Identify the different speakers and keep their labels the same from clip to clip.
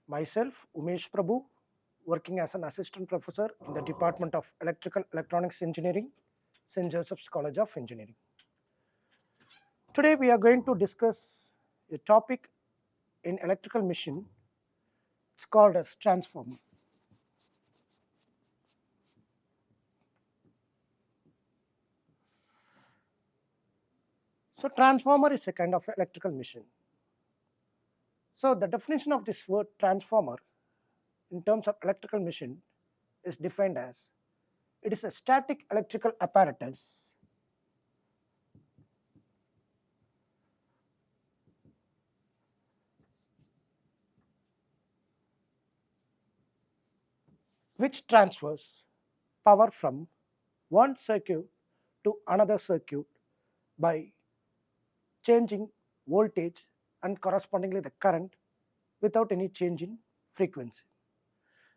Speaker 1: Myself, Umesh Prabhu, working as an assistant professor in the Department of Electrical Electronics Engineering, St. Joseph's College of Engineering. Today we are going to discuss a topic in electrical machine. It's called as transformer. So transformer is a kind of electrical machine. So the definition of this word transformer in terms of electrical machine is defined as it is a static electrical apparatus which transfers power from one circuit to another circuit by changing voltage and correspondingly the current without any change in frequency.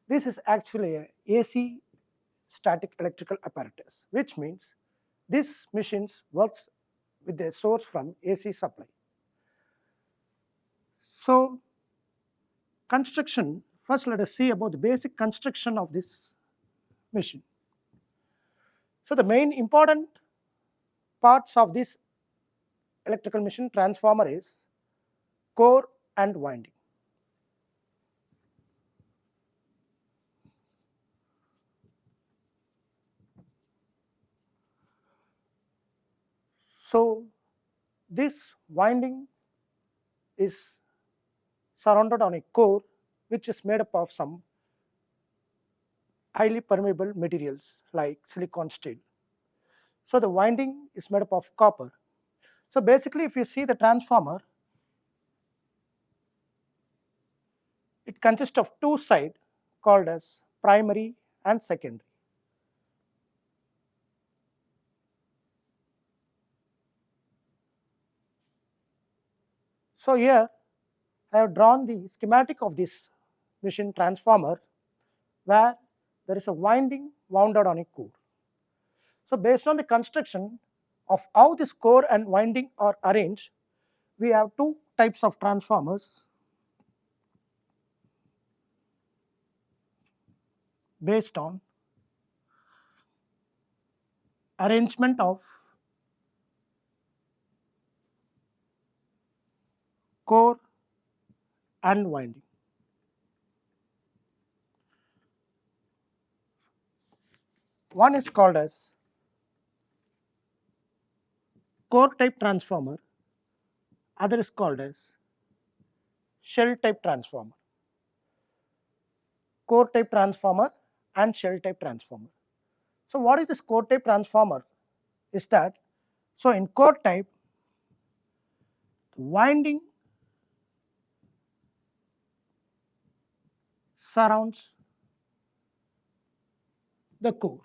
Speaker 1: This is actually a AC static electrical apparatus, which means this machine works with the source from AC supply. So construction, first let us see about the basic construction of this machine. So the main important parts of this electrical machine transformer is core and winding. So this winding is surrounded on a core which is made up of some highly permeable materials like silicon steel. So the winding is made up of copper. So basically if you see the transformer, it consists of two sides called as primary and secondary. So here I have drawn the schematic of this machine transformer where there is a winding wounded on a core. So based on the construction of how this core and winding are arranged, we have two types of transformers based on arrangement of core and winding. One is called as core type transformer, other is called as shell type transformer. Core type transformer and shell type transformer. So what is this core type transformer? Is that so in core type, the winding surrounds the core.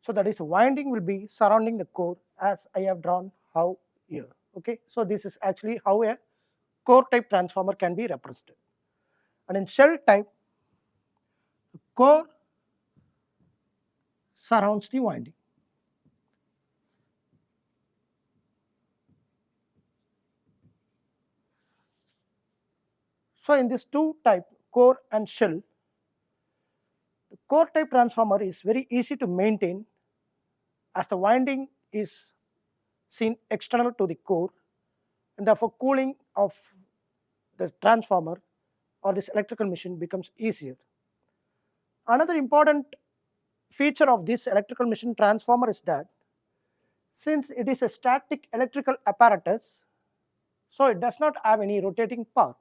Speaker 1: So that is the winding will be surrounding the core as I have drawn how here. Okay, so this is actually how a core type transformer can be represented. And in shell type, the core surrounds the winding. So in this two type, core and shell, the core type transformer is very easy to maintain as the winding is seen external to the core, and therefore cooling of the transformer or this electrical machine becomes easier. Another important feature of this electrical machine transformer is that since it is a static electrical apparatus, so it does not have any rotating part.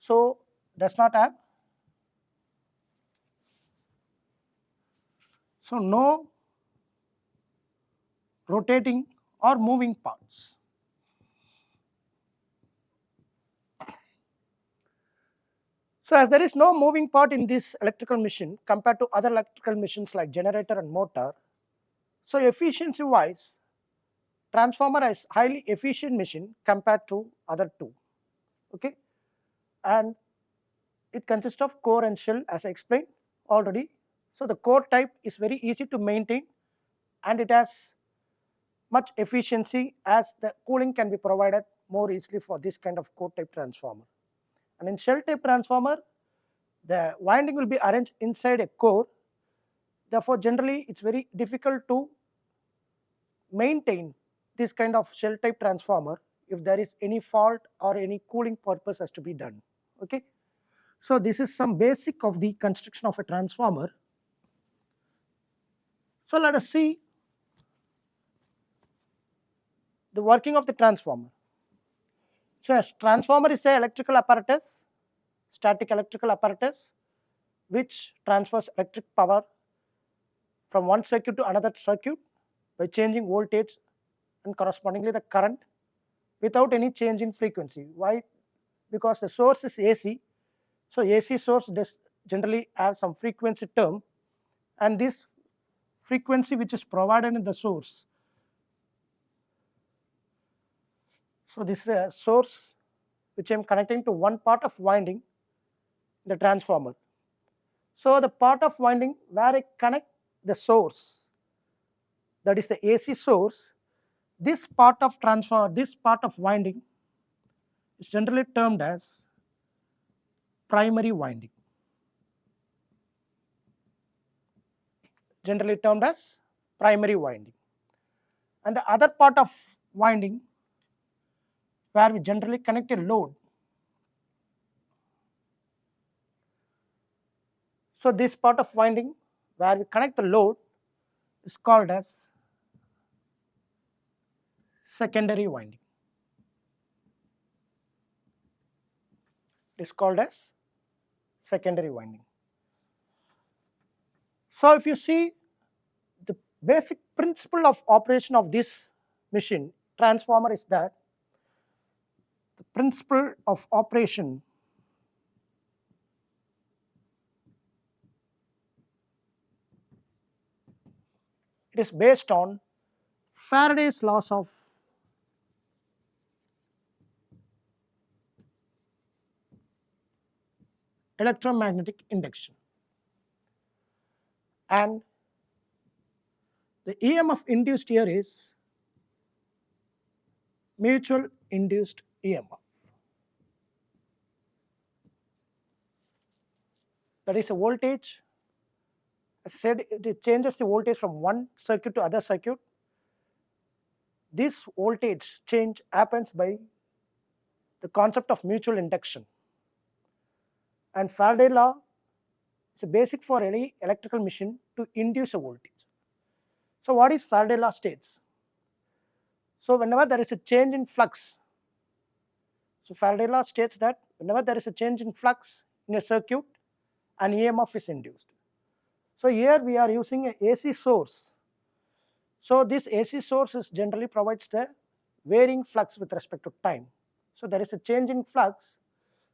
Speaker 1: So does not have no rotating or moving parts. So as there is no moving part in this electrical machine compared to other electrical machines like generator and motor, so efficiency wise, transformer is highly efficient machine compared to other two. Okay, and it consists of core and shell as I explained already. So the core type is very easy to maintain and it has much efficiency as the cooling can be provided more easily for this kind of core type transformer. And in shell type transformer, the winding will be arranged inside a core. Therefore, generally it's very difficult to maintain this kind of shell type transformer if there is any fault or any cooling purpose has to be done. Okay, so this is some basic of the construction of a transformer. So let us see the working of the transformer. So a transformer is an electrical apparatus, static electrical apparatus, which transfers electric power from one circuit to another circuit by changing voltage and correspondingly the current without any change in frequency. Why? Because the source is AC. So AC source does generally have some frequency term, and this frequency which is provided in the source. So this is a source which I am connecting to one part of winding, the transformer. So the part of winding where I connect the source, that is the AC source, this part of transformer, this part of winding is generally termed as primary winding. Generally termed as primary winding. And the other part of winding where we generally connect a load. So this part of winding where we connect the load is called as secondary winding. It is called as secondary winding. So if you see the basic principle of operation of this machine transformer is that the principle of operation it is based on Faraday's laws of electromagnetic induction, and the EMF induced here is mutual induced EMF. That is a voltage. As I said, it changes the voltage from one circuit to other circuit. This voltage change happens by the concept of mutual induction. And Faraday law is a basic for any electrical machine to induce a voltage. So what is Faraday law states? So whenever there is a change in flux, so Faraday law states that whenever there is a change in flux in a circuit, an EMF is induced. So here we are using an AC source. So this AC source is generally provides the varying flux with respect to time. So there is a change in flux.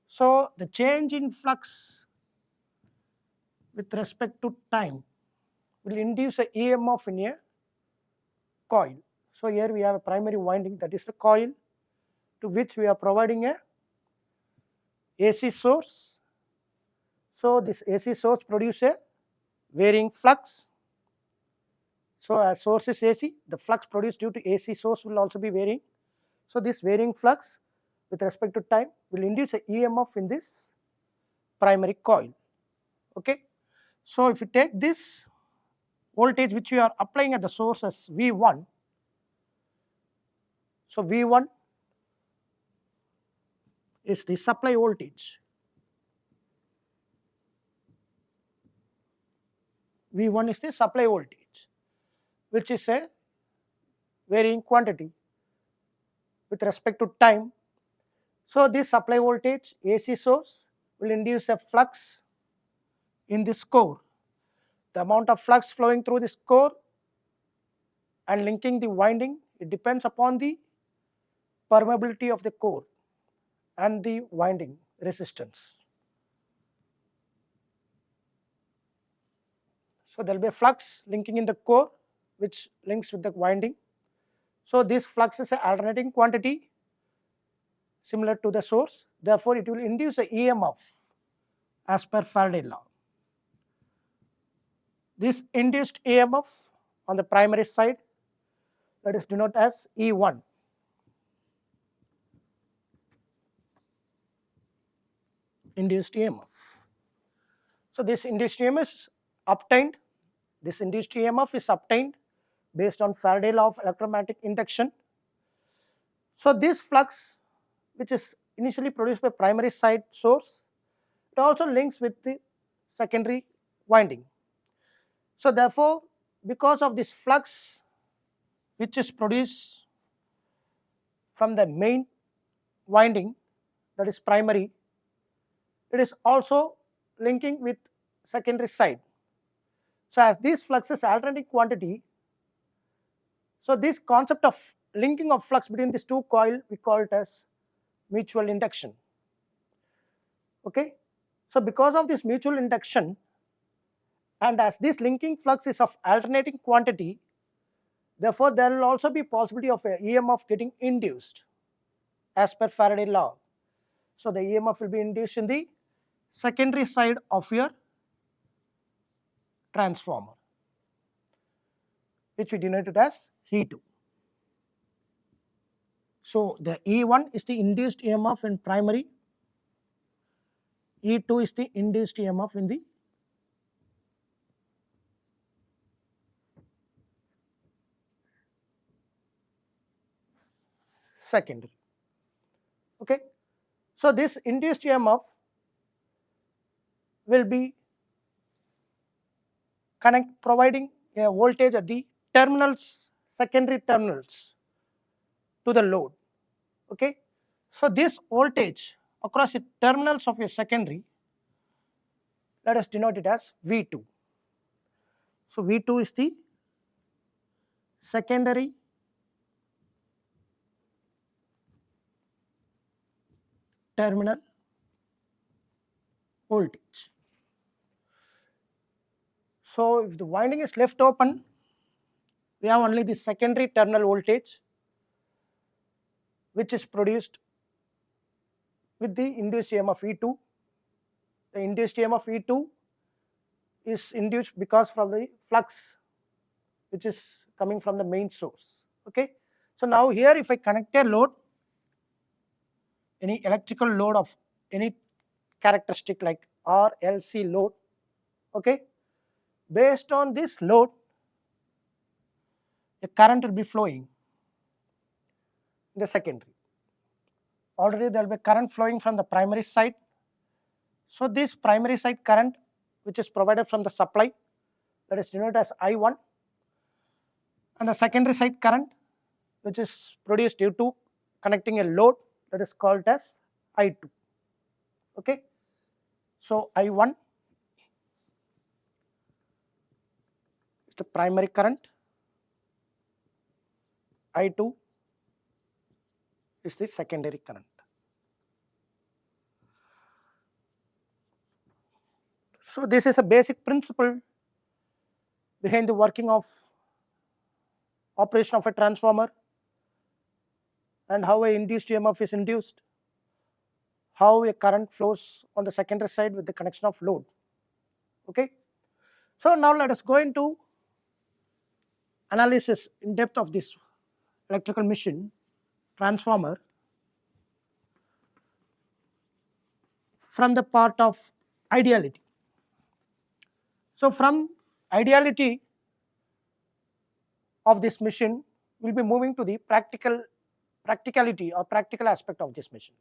Speaker 1: So the change in flux with respect to time will induce a EMF in a coil. So here we have a primary winding, that is the coil, to which we are providing a AC source. So this AC source produces a varying flux. So as source is AC, the flux produced due to AC source will also be varying. So this varying flux with respect to time will induce a EMF in this primary coil. Okay. So if you take this voltage which we are applying at the source as V1, so V1 is the supply voltage. V1 is the supply voltage, which is a varying quantity with respect to time. So this supply voltage AC source will induce a flux in this core. The amount of flux flowing through this core and linking the winding, it depends upon the permeability of the core and the winding resistance. So there will be a flux linking in the core which links with the winding. So this flux is an alternating quantity similar to the source. Therefore, it will induce a EMF as per Faraday law. This induced EMF on the primary side, that is denoted as E1. induced EMF. So this induced EMF is obtained. This induced EMF is obtained based on Faraday law of electromagnetic induction. So this flux, which is initially produced by primary side source, it also links with the secondary winding. So therefore, because of this flux which is produced from the main winding, that is primary, it is also linking with secondary side. So as this flux is alternating quantity, so this concept of linking of flux between these two coils, we call it as mutual induction. Okay, so because of this mutual induction, and as this linking flux is of alternating quantity, therefore there will also be possibility of a EMF getting induced as per Faraday law. So the EMF will be induced in the secondary side of your transformer, which we denoted as E2. So the E1 is the induced EMF in primary, E2 is the induced EMF in the secondary. Okay, so this induced EMF will be providing a voltage at the terminals, secondary terminals to the load. Okay, so this voltage across the terminals of your secondary, let us denote it as V2. So V2 is the secondary terminal voltage. So if the winding is left open, we have only the secondary terminal voltage which is produced with the induced EMF E2. The induced EMF E2 is induced because from the flux which is coming from the main source. Okay, so now here if I connect a load, any electrical load of any characteristic like R, L, C load, okay, based on this load, a current will be flowing in the secondary. Already there will be current flowing from the primary side. So this primary side current which is provided from the supply, that is denoted as I1, and the secondary side current which is produced due to connecting a load, that is called as I2. Okay, so I1 is the primary current, I2 is the secondary current. So this is a basic principle behind the working of operation of a transformer, and how a induced EMF is induced, how a current flows on the secondary side with the connection of load. Okay, so now let us go into analysis in depth of this electrical machine transformer from the part of ideality. So from ideality of this machine, we will be moving to the practicality or practical aspect of this machine.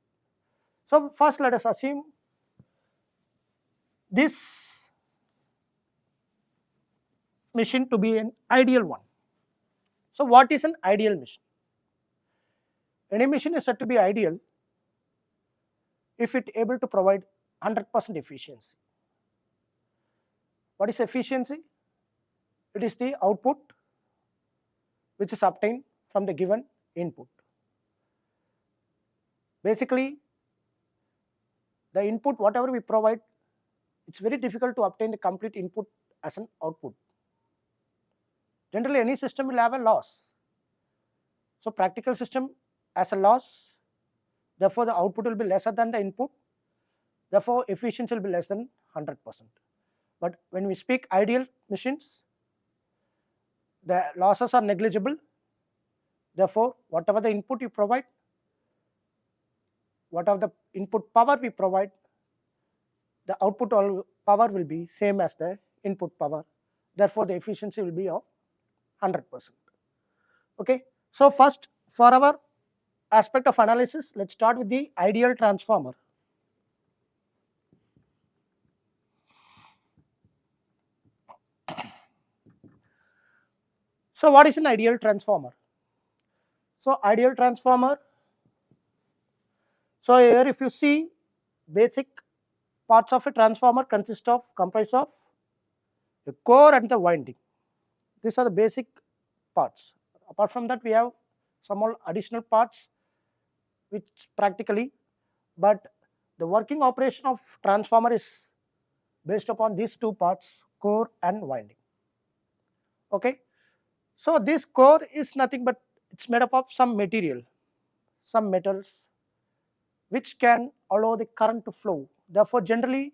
Speaker 1: So first let us assume this machine to be an ideal one. So what is an ideal machine? Any machine is said to be ideal if it able to provide 100% efficiency. What is efficiency? It is the output which is obtained from the given input. Basically, the input whatever we provide, it's very difficult to obtain the complete input as an output. Generally, any system will have a loss. So practical system has a loss, therefore the output will be lesser than the input, therefore efficiency will be less than 100%. But when we speak ideal machines, the losses are negligible, therefore whatever the input you provide, whatever the input power we provide, the output power will be same as the input power. Therefore, the efficiency will be of 100%. Okay. So first, for our aspect of analysis, let's start with the ideal transformer. So what is an ideal transformer? So ideal transformer, so here if you see, basic parts of a transformer comprise of the core and the winding. These are the basic parts. Apart from that, we have some more additional parts which practically, but the working operation of transformer is based upon these two parts, core and winding. Okay. So this core is nothing but it's made up of some material, some metals, which can allow the current to flow. Therefore, generally,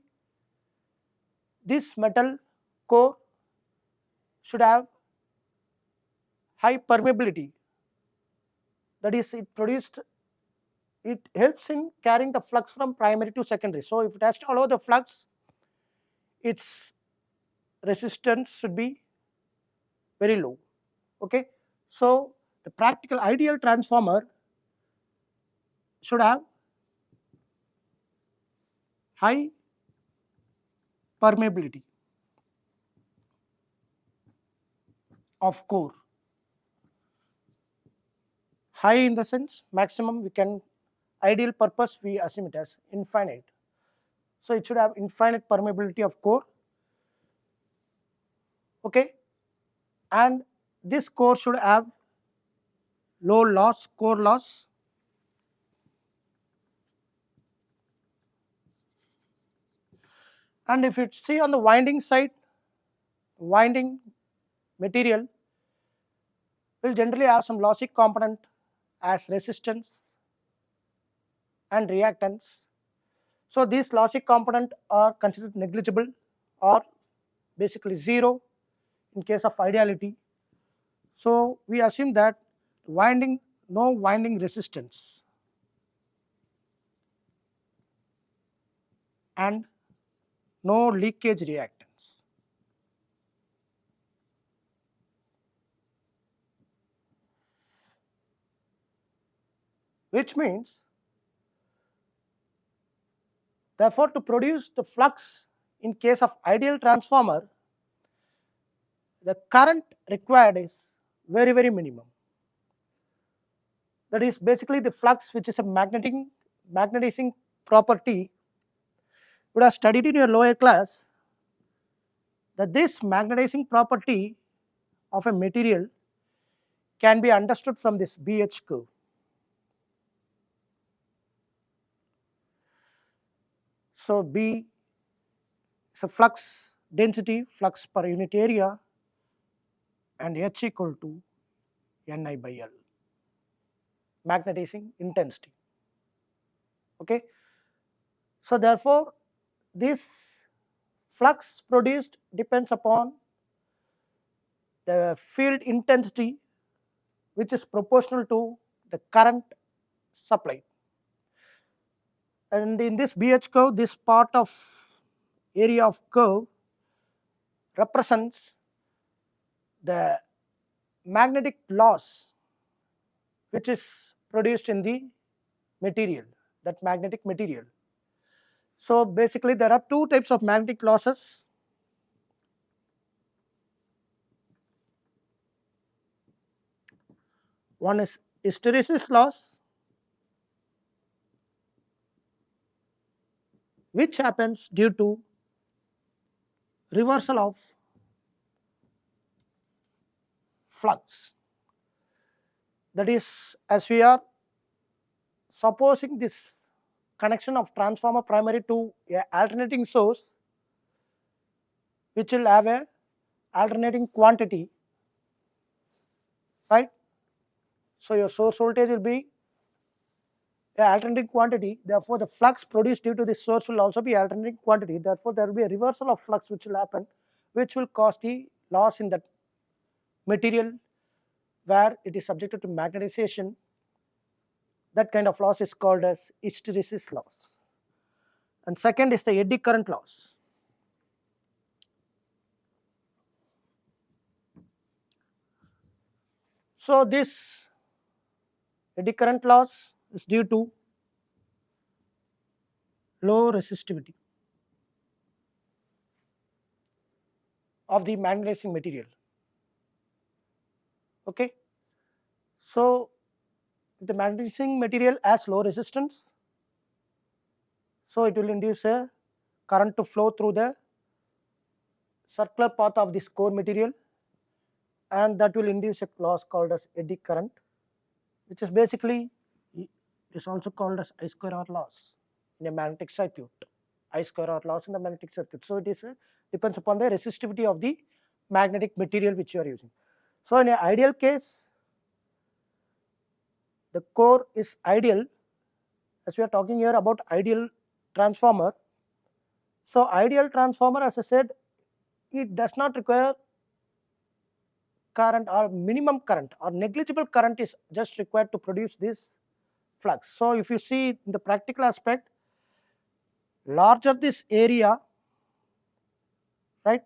Speaker 1: this metal core should have high permeability. That is, it helps in carrying the flux from primary to secondary. So if it has to allow the flux, its resistance should be very low. Okay. So the practical ideal transformer should have high permeability of core. High in the sense maximum, we can, ideal purpose we assume it as infinite. So it should have infinite permeability of core. Okay. And this core should have low loss, core loss. And if you see on the winding side, winding material will generally have some lossy component as resistance and reactance. So these lossy component are considered negligible or basically zero in case of ideality. So we assume that winding, no winding resistance and no leakage reactance. Which means, therefore, to produce the flux in case of ideal transformer, the current required is very, very minimum. That is basically the flux, which is a magnetizing property. You would have studied in your lower class that this magnetizing property of a material can be understood from this BH curve. So B is a flux density, flux per unit area, and H equal to Ni by L, magnetizing intensity. Okay. So therefore, this flux produced depends upon the field intensity, which is proportional to the current supplied. And in this BH curve, this part of area of curve represents the magnetic loss which is produced in the material, that magnetic material. So basically there are two types of magnetic losses. One is hysteresis loss, which happens due to reversal of flux. That is, as we are supposing this connection of transformer primary to a alternating source, which will have a alternating quantity, right? So your source voltage will be a alternating quantity. Therefore, the flux produced due to this source will also be alternating quantity. Therefore, there will be a reversal of flux which will happen, which will cause the loss in that material where it is subjected to magnetization. That kind of loss is called as hysteresis loss. and second is the eddy current loss. So this eddy current loss is due to low resistivity of the magnetizing material. Okay. So the magnetizing material has low resistance, so it will induce a current to flow through the circular path of this core material, and that will induce a loss called as eddy current, which is basically is also called as I square R loss in a magnetic circuit. I square R loss in the magnetic circuit. So it is depends upon the resistivity of the magnetic material which you are using. So in an ideal case, the core is ideal, as we are talking here about ideal transformer. So ideal transformer, as I said, it does not require current or minimum current or negligible current is just required to produce this flux. So if you see in the practical aspect, larger this area, right,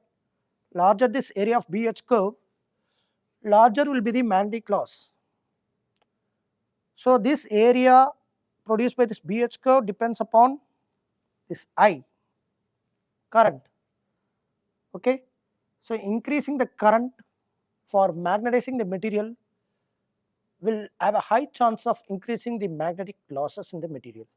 Speaker 1: larger this area of BH curve, larger will be the magnetic loss. So this area produced by this BH curve depends upon this I current. Okay, so increasing the current for magnetizing the material will have a high chance of increasing the magnetic losses in the material.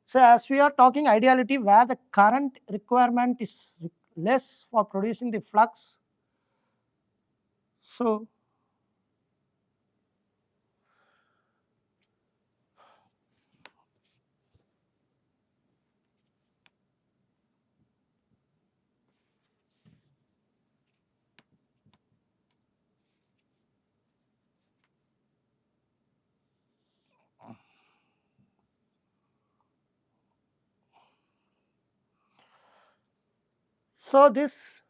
Speaker 1: So as we are talking ideality where the current requirement is less for producing the flux, so this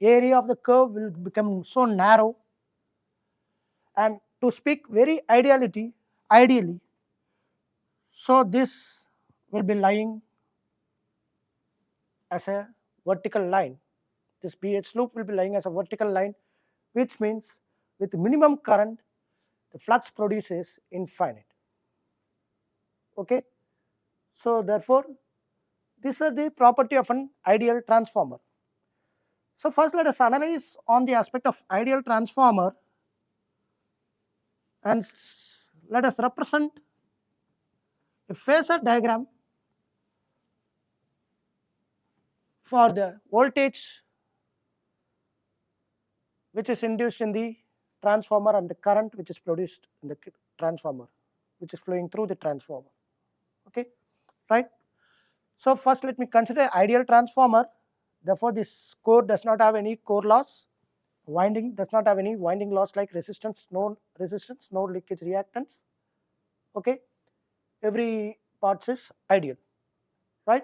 Speaker 1: area of the curve will become so narrow, and to speak very ideally, so this will be lying as a vertical line. This BH loop will be lying as a vertical line, which means with minimum current, the flux produces infinite. Okay, so therefore, these are the property of an ideal transformer. So first, let us analyze on the aspect of ideal transformer, and let us represent a phasor diagram for the voltage which is induced in the transformer and the current which is produced in the transformer, which is flowing through the transformer. Okay, right? So first let me consider ideal transformer. Therefore, this core does not have any core loss. Winding does not have any winding loss like resistance, no leakage reactance. Okay, every part is ideal, right?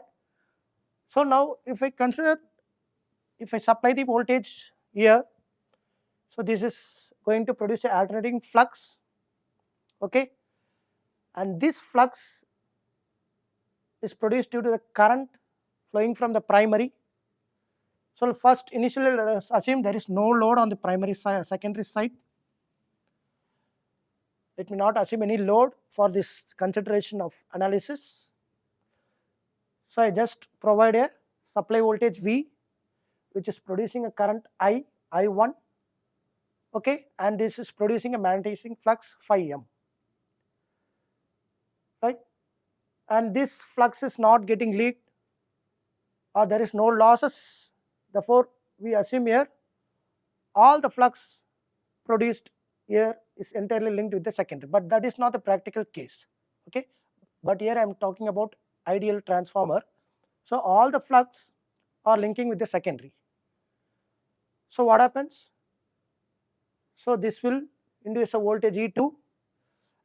Speaker 1: So now if I consider, if I supply the voltage here, so this is going to produce an alternating flux. Okay, and this flux is produced due to the current flowing from the primary. So first initially let us assume there is no load on the primary side, secondary side. Let me not assume any load for this consideration of analysis. So I just provide a supply voltage V, which is producing a current I1, okay, and this is producing a magnetizing flux phi m, right? And this flux is not getting leaked, or there is no losses. Therefore, we assume here all the flux produced here is entirely linked with the secondary, but that is not the practical case. Okay, but here I am talking about ideal transformer. So all the flux are linking with the secondary. So what happens? So this will induce a voltage E2,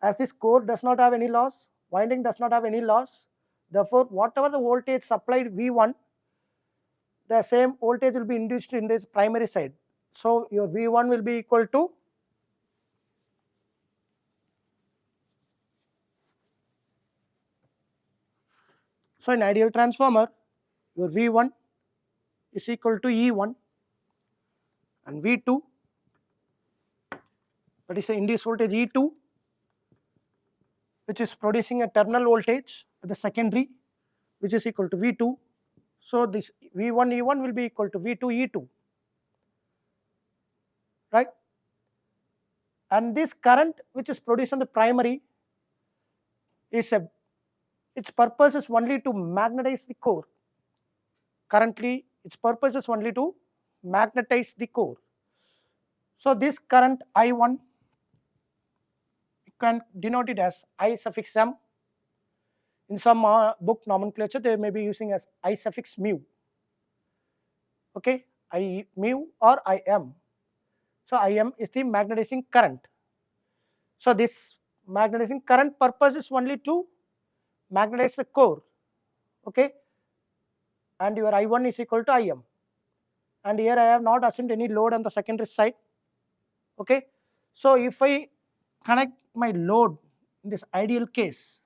Speaker 1: as this core does not have any loss, winding does not have any loss. Therefore, whatever the voltage supplied V1, the same voltage will be induced in this primary side. So your V1 will be equal to So in ideal transformer, your V1 is equal to E1 and V2, that is the induced voltage E2, which is producing a terminal voltage at the secondary, which is equal to V2. So this V1 E1 will be equal to V2 E2, right? And this current which is produced on the primary its purpose is only to magnetize the core. Currently, its purpose is only to magnetize the core. So this current I1, you can denote it as I suffix m. In some book nomenclature, they may be using as I suffix mu. Okay, I mu or Im. So Im is the magnetizing current. So this magnetizing current purpose is only to magnetize the core. Okay, and your I1 is equal to Im. And here I have not assumed any load on the secondary side. Okay, so if I connect my load in this ideal case,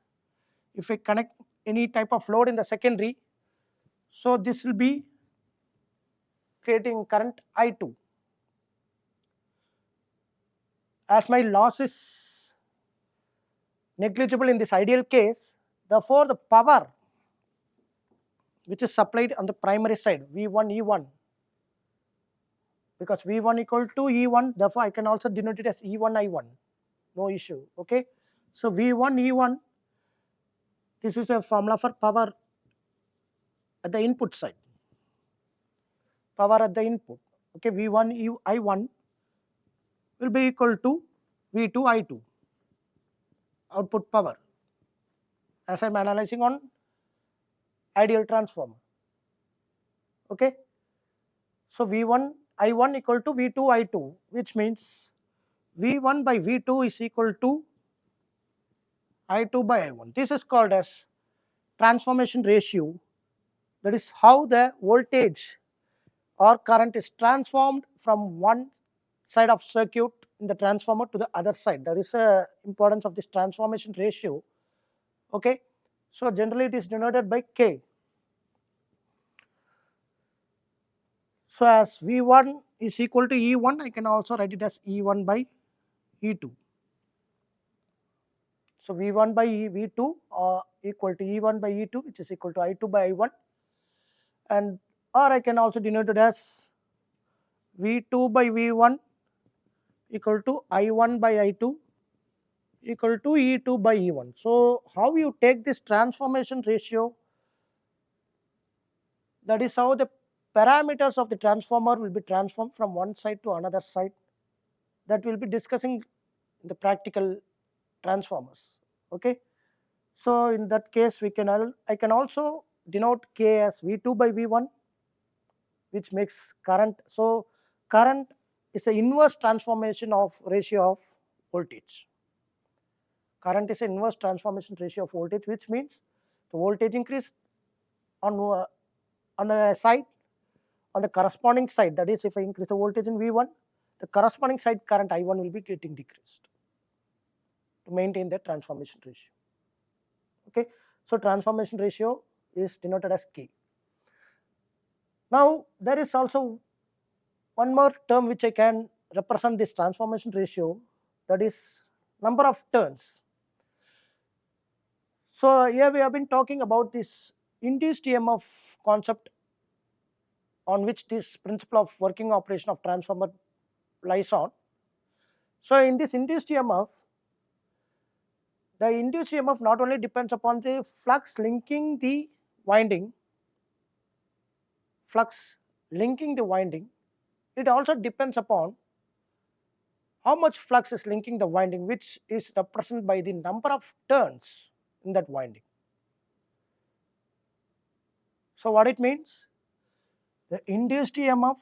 Speaker 1: if I connect any type of load in the secondary, so this will be creating current I2. As my loss is negligible in this ideal case, therefore the power which is supplied on the primary side, V1 E1, because V1 equal to E1, therefore I can also denote it as E1 I1, no issue. Okay, so V1 E1, this is the formula for power at the input side, power at the input. Okay, V1 I1 will be equal to V2 I2, output power, as I am analyzing on ideal transformer. Okay, so V1 I1 equal to V2 I2, which means V1 by V2 is equal to I2 by I1. This is called as transformation ratio. That is how the voltage or current is transformed from one side of circuit in the transformer to the other side. There is a importance of this transformation ratio. Okay, so generally it is denoted by K. So as V1 is equal to E1, I can also write it as E1 by E2. So V1 by V2 equal to E1 by E2, which is equal to I2 by I1, and or I can also denote it as V2 by V1 equal to I1 by I2 equal to E2 by E1. So how you take this transformation ratio, that is how the parameters of the transformer will be transformed from one side to another side. That will be discussing in the practical transformers. Okay, so in that case I can also denote K as V2 by V1, which makes current. So current is the inverse transformation of ratio of voltage. Current is an inverse transformation ratio of voltage, which means the voltage increase on the side, on the corresponding side, that is if I increase the voltage in V1, the corresponding side current I1 will be getting decreased to maintain the transformation ratio. Okay, so transformation ratio is denoted as K. Now there is also one more term which I can represent this transformation ratio, that is number of turns. So here we have been talking about this induced EMF concept on which this principle of working operation of transformer lies on. So in this induced EMF, the induced EMF not only depends upon the flux linking the winding, it also depends upon how much flux is linking the winding, which is represented by the number of turns in that winding. So what it means? The induced EMF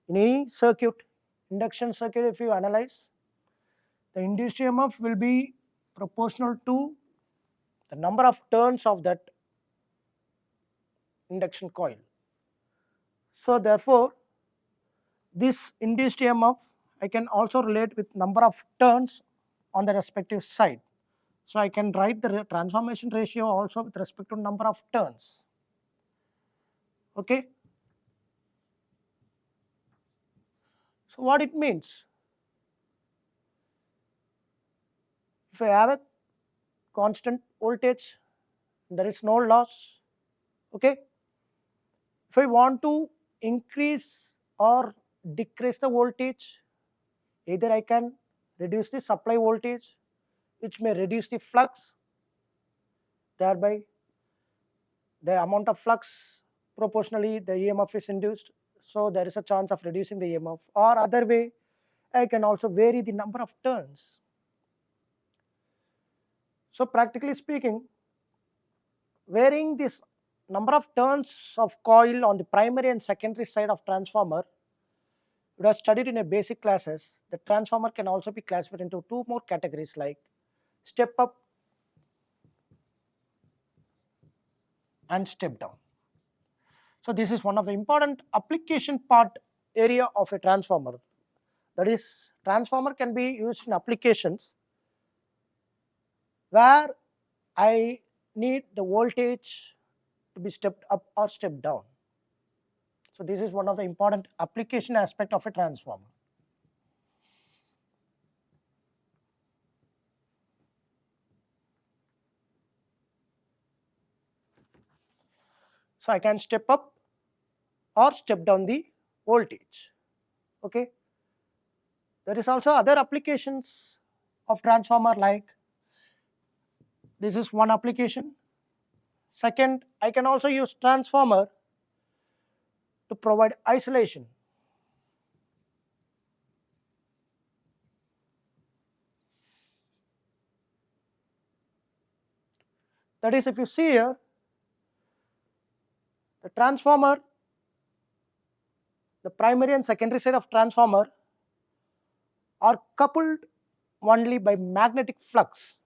Speaker 1: in any circuit, induction circuit, if you analyze, the induced EMF will be proportional to the number of turns of that induction coil. So therefore, this induced EMF I can also relate with number of turns on the respective side. So I can write the transformation ratio also with respect to number of turns. Okay. So what it means? If I have a constant voltage, there is no loss. Okay. If I want to increase or decrease the voltage, either I can reduce the supply voltage, which may reduce the flux, thereby the amount of flux proportionally the EMF is induced. So there is a chance of reducing the EMF. Or other way, I can also vary the number of turns. So practically speaking, varying this number of turns of coil on the primary and secondary side of transformer, we have studied in a basic classes. The transformer can also be classified into two more categories like step up and step down. So this is one of the important application part area of a transformer. That is, transformer can be used in applications where I need the voltage to be stepped up or stepped down. So this is one of the important application aspect of a transformer. So I can step up or step down the voltage. Okay. There is also other applications of transformer, like this is one application. Second, I can also use transformer to provide isolation. That is, if you see here, the transformer, the primary and secondary side of transformer are coupled only by magnetic flux.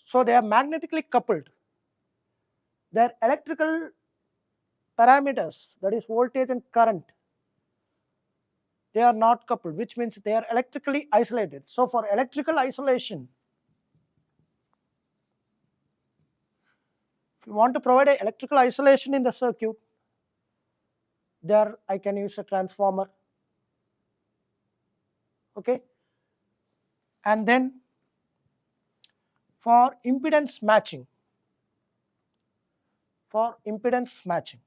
Speaker 1: So they are magnetically coupled. Their electrical parameters, that is voltage and current, they are not coupled, which means they are electrically isolated. So for electrical isolation, if you want to provide an electrical isolation in the circuit, there I can use a transformer. Okay. And then for impedance matching, for impedance matching,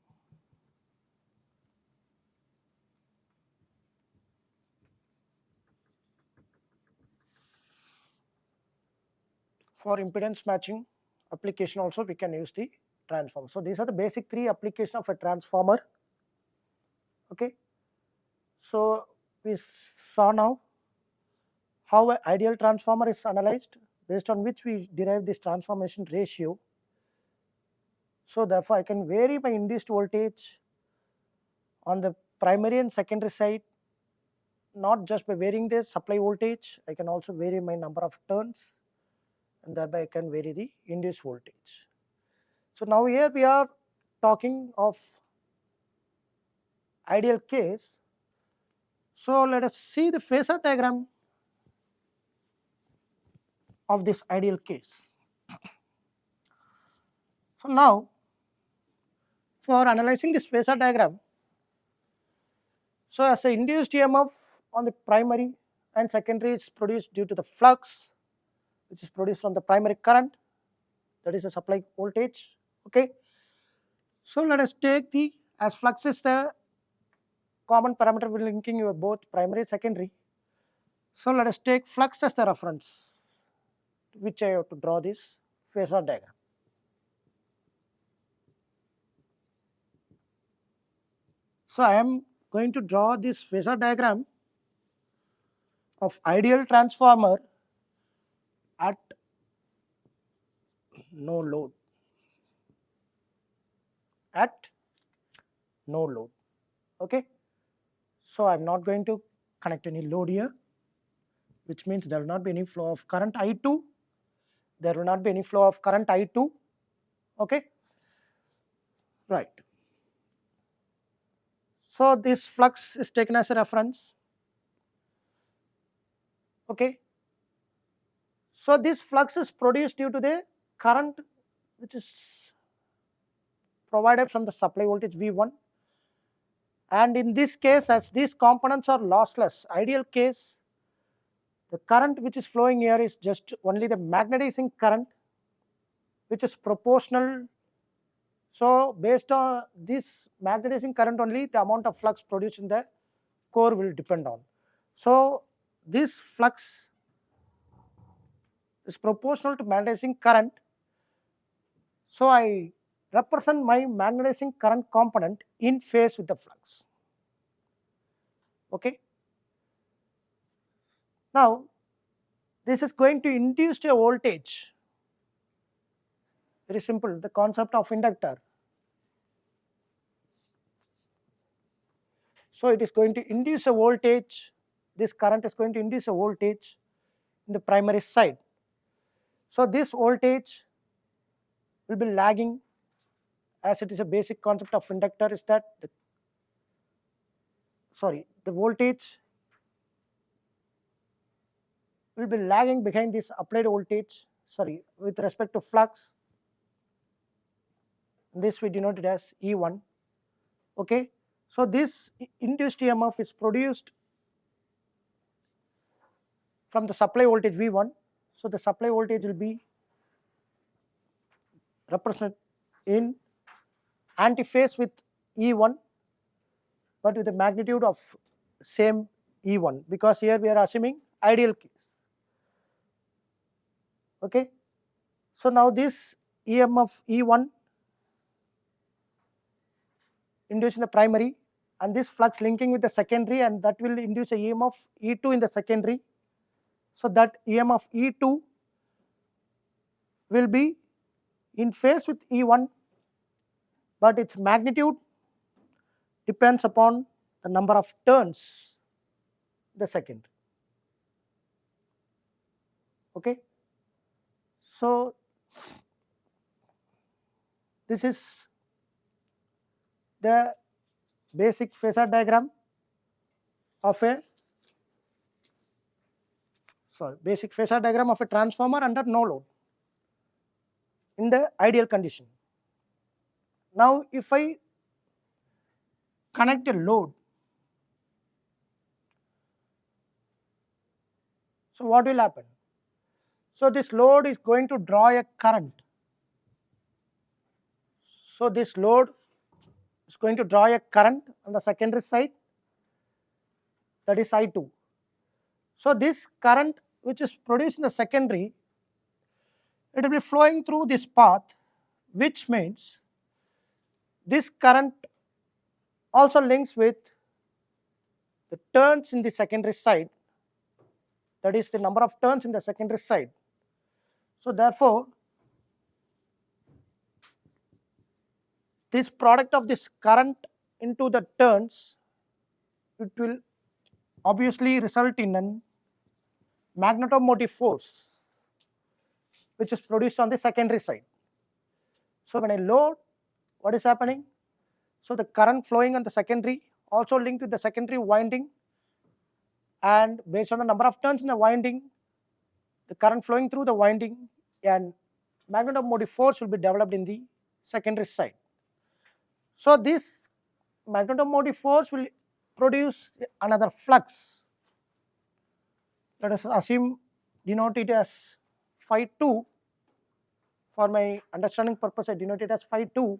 Speaker 1: for impedance matching application also we can use the transformer. So these are the basic three applications of a transformer. Okay. So we saw now how an ideal transformer is analyzed, based on which we derive this transformation ratio. So therefore I can vary my induced voltage on the primary and secondary side, not just by varying the supply voltage, I can also vary my number of turns, and thereby I can vary the induced voltage. So now here we are talking of ideal case. So let us see the phasor diagram of this ideal case. So now for analyzing this phasor diagram, so as the induced EMF on the primary and secondary is produced due to the flux which is produced from the primary current, that is the supply voltage. Okay. So let us take the, as flux is the common parameter linking your both primary and secondary. So let us take flux as the reference, which I have to draw this phasor diagram. So I am going to draw this phasor diagram of ideal transformer at no load. At no load. Okay. So I am not going to connect any load here, which means there will not be any flow of current I2. There will not be any flow of current I2. Okay. Right. So this flux is taken as a reference. Okay. So this flux is produced due to the current which is provided from the supply voltage V1, and in this case, as these components are lossless, ideal case, the current which is flowing here is just only the magnetizing current, which is proportional. So based on this magnetizing current only, the amount of flux produced in the core will depend on. So this flux is proportional to magnetizing current. So I represent my magnetizing current component in phase with the flux. Okay. Now this is going to induce a voltage. Very simple, the concept of inductor. So it is going to induce a voltage. This current is going to induce a voltage in the primary side. So this voltage will be lagging, as it is a basic concept of inductor is that the voltage will be lagging behind this applied voltage, with respect to flux. This we denote it as E1. Okay, so this induced EMF is produced from the supply voltage V1. So the supply voltage will be represented in antiphase with E1, but with the magnitude of same E1, because here we are assuming ideal case. Okay, so now this EMF E1 induced in the primary, and this flux linking with the secondary, and that will induce a EMF E2 in the secondary. So that EMF E2 will be in phase with E1, but its magnitude depends upon the number of turns the secondary. Okay, so this is the basic phasor diagram of a transformer under no load in the ideal condition. Now if I connect a load, so what will happen? So this load is going to draw a current. So this load is going to draw a current on the secondary side, that is I2. So this current which is produced in the secondary, it will be flowing through this path, which means this current also links with the turns in the secondary side, that is the number of turns in the secondary side. So therefore, this product of this current into the turns, it will obviously result in a magnetomotive force which is produced on the secondary side. So when I load, what is happening? So the current flowing on the secondary also linked with the secondary winding, and based on the number of turns in the winding, the current flowing through the winding and magnetomotive force will be developed in the secondary side. So this magnetomotive force will produce another flux. Let us assume, denote it as phi 2. For my understanding purpose, I denote it as phi 2.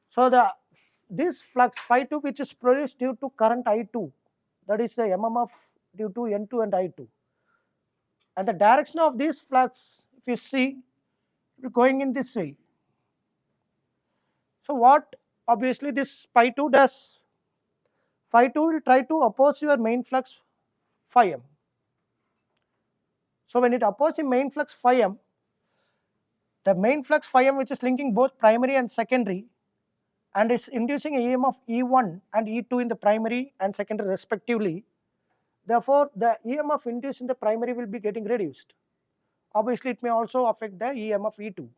Speaker 1: So this flux phi 2, which is produced due to current I2, that is the MMF due to N2 and I2. And the direction of this flux, if you see, going in this way. So what obviously this phi 2 does? Phi 2 will try to oppose your main flux phi m. So when it opposes the main flux phi m, the main flux phi m, which is linking both primary and secondary, and is inducing a EMF E1 and E2 in the primary and secondary respectively. Therefore, the EMF induced in the primary will be getting reduced. Obviously, it may also affect the EMF E2.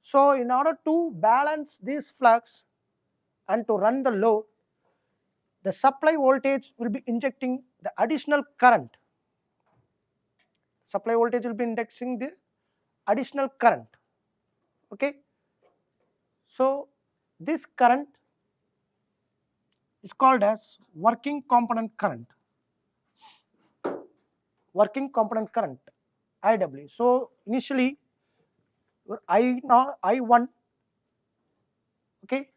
Speaker 1: So in order to balance this flux and to run the load, the supply voltage will be injecting the additional current. supply voltage will be indexing the additional current. Okay, so this current is called as working component current. Working component current, IW. So initially I1, okay,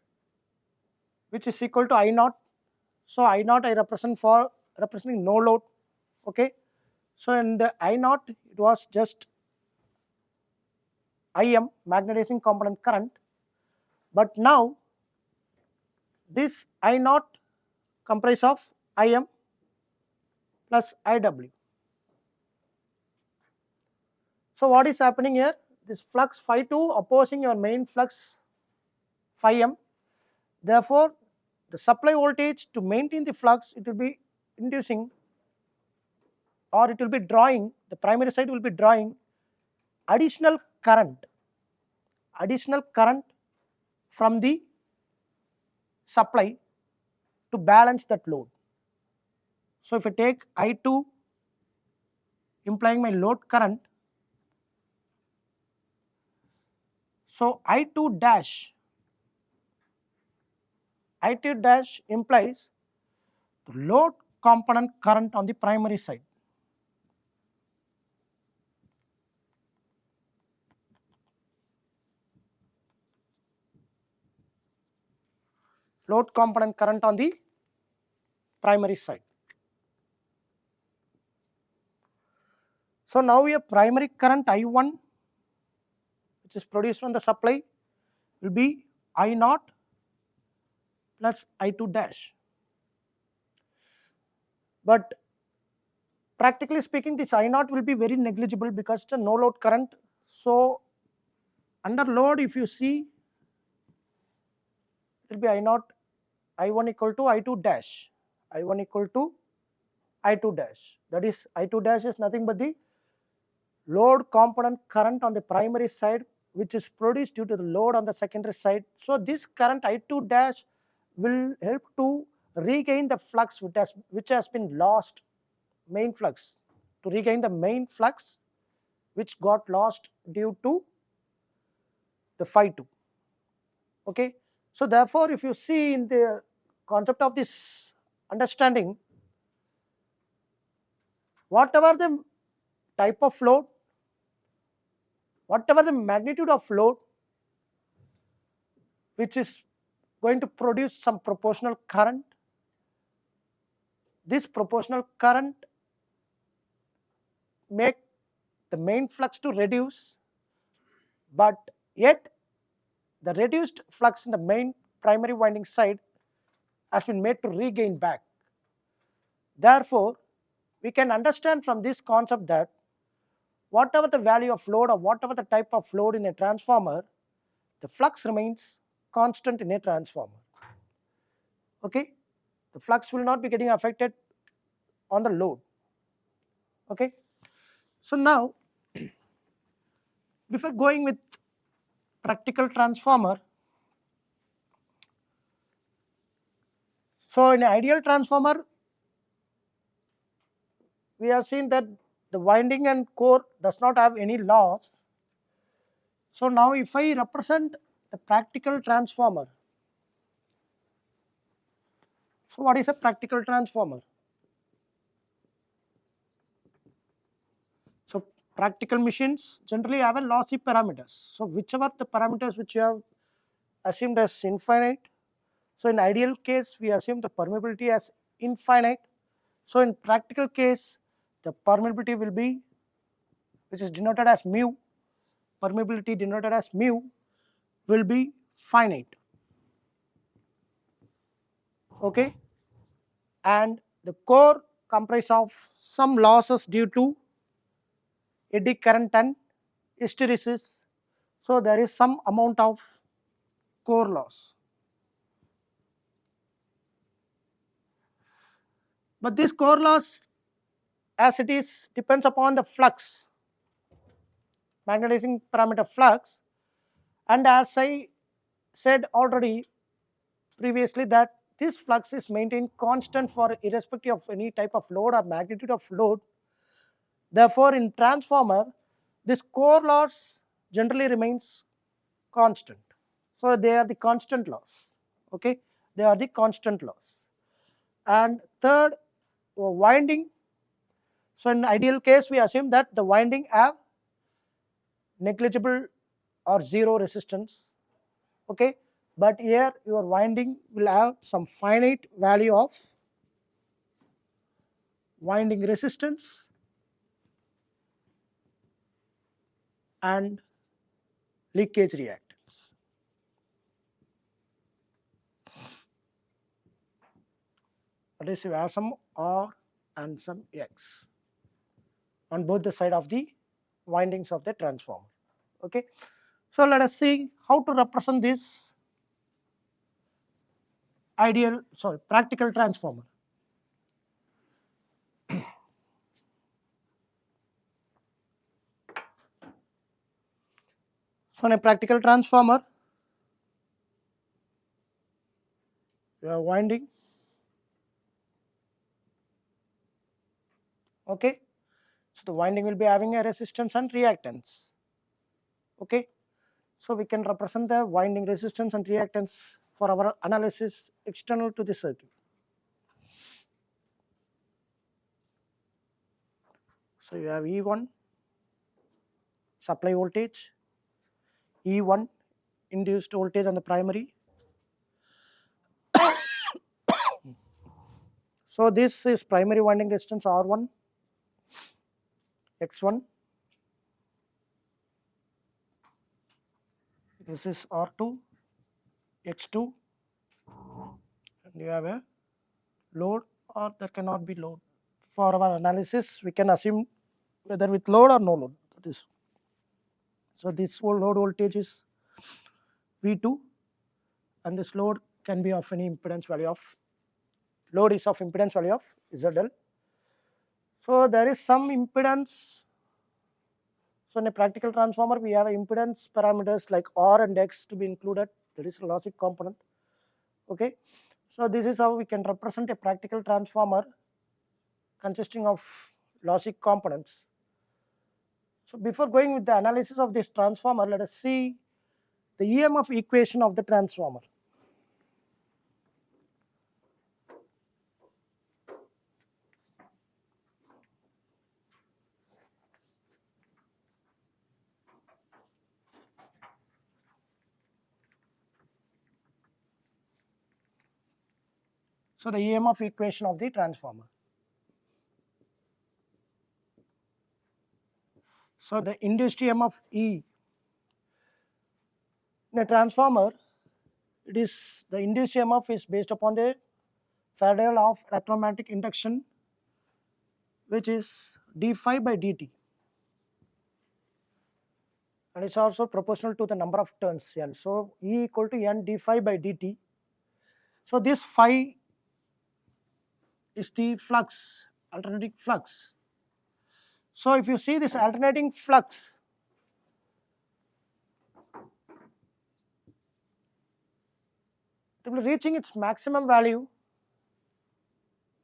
Speaker 1: which is equal to I0. So I0 I representing no load. Okay, so in the I0 it was just Im, magnetizing component current, but now this I0 comprise of Im plus Iw. So what is happening here? This flux phi 2 opposing your main flux phi m. Therefore, the supply voltage to maintain the flux, it will be inducing, or it will be drawing, the primary side will be drawing additional current from the supply to balance that load. So if I take I2 implying my load current, so I2 dash implies the load component current on the primary side. Load component current on the primary side. So now your primary current I1, which is produced from the supply, will be I0 plus I2 dash. But practically speaking, this I0 will be very negligible because it's a no load current. So under load, if you see, it will be I0, I1 equal to I2 dash, I1 equal to I2 dash. That is, I2 dash is nothing but the load component current on the primary side, which is produced due to the load on the secondary side. So this current I2 dash will help to regain the flux which has been lost, main flux, to regain the main flux which got lost due to the phi 2. Okay, so therefore if you see in the concept of this understanding, whatever the type of load, whatever the magnitude of load which is going to produce some proportional current, this proportional current make the main flux to reduce, but yet the reduced flux in the main primary winding side has been made to regain back. Therefore, we can understand from this concept that whatever the value of load or whatever the type of load in a transformer, the flux remains constant in a transformer. Okay, the flux will not be getting affected on the load. Okay, so now before going with practical transformer, so in an ideal transformer, we have seen that the winding and core does not have any loss. So now if I represent the practical transformer, so what is a practical transformer? So practical machines generally have a lossy parameters. So whichever the parameters which you have assumed as infinite, so in ideal case we assume the permeability as infinite. So in practical case, the permeability will be, which is denoted as mu, permeability denoted as mu, will be finite. Okay, and the core comprise of some losses due to eddy current and hysteresis. So there is some amount of core loss. But this core loss, as it is, depends upon the flux, magnetizing parameter flux. And as I said already previously, that this flux is maintained constant for irrespective of any type of load or magnitude of load. Therefore, in transformer, this core loss generally remains constant. So they are the constant loss. Okay, they are the constant loss. And third, winding. So in ideal case, we assume that the winding have negligible or zero resistance. Okay, but here your winding will have some finite value of winding resistance and leakage reactance. That is, you have some R and some X on both the side of the windings of the transformer. Okay, so let us see how to represent this practical transformer. So in a practical transformer, you have winding. Okay, so the winding will be having a resistance and reactance. Okay, so we can represent the winding resistance and reactance for our analysis external to the circuit. So you have E1 supply voltage, E1 induced voltage on the primary. So this is primary winding resistance R1, X1. This is R2, X2, and you have a load, or there cannot be load. For our analysis, we can assume whether with load or no load. That is. So this load voltage is V2, and this load can be of any impedance value of, load is of impedance value of ZL. So there is some impedance. So in a practical transformer, we have impedance parameters like R and X to be included. That is a logic component. Okay, so this is how we can represent a practical transformer consisting of logic components. So before going with the analysis of this transformer, let us see the EMF equation of the transformer. So the EMF equation of the transformer. So the induced EMF E in a transformer, it is the induced EMF is based upon the Faraday law of electromagnetic induction, which is d phi by dt, and it's also proportional to the number of turns n. So E equal to n d phi by dt. So this phi is the flux, alternating flux. So if you see this alternating flux, it will be reaching its maximum value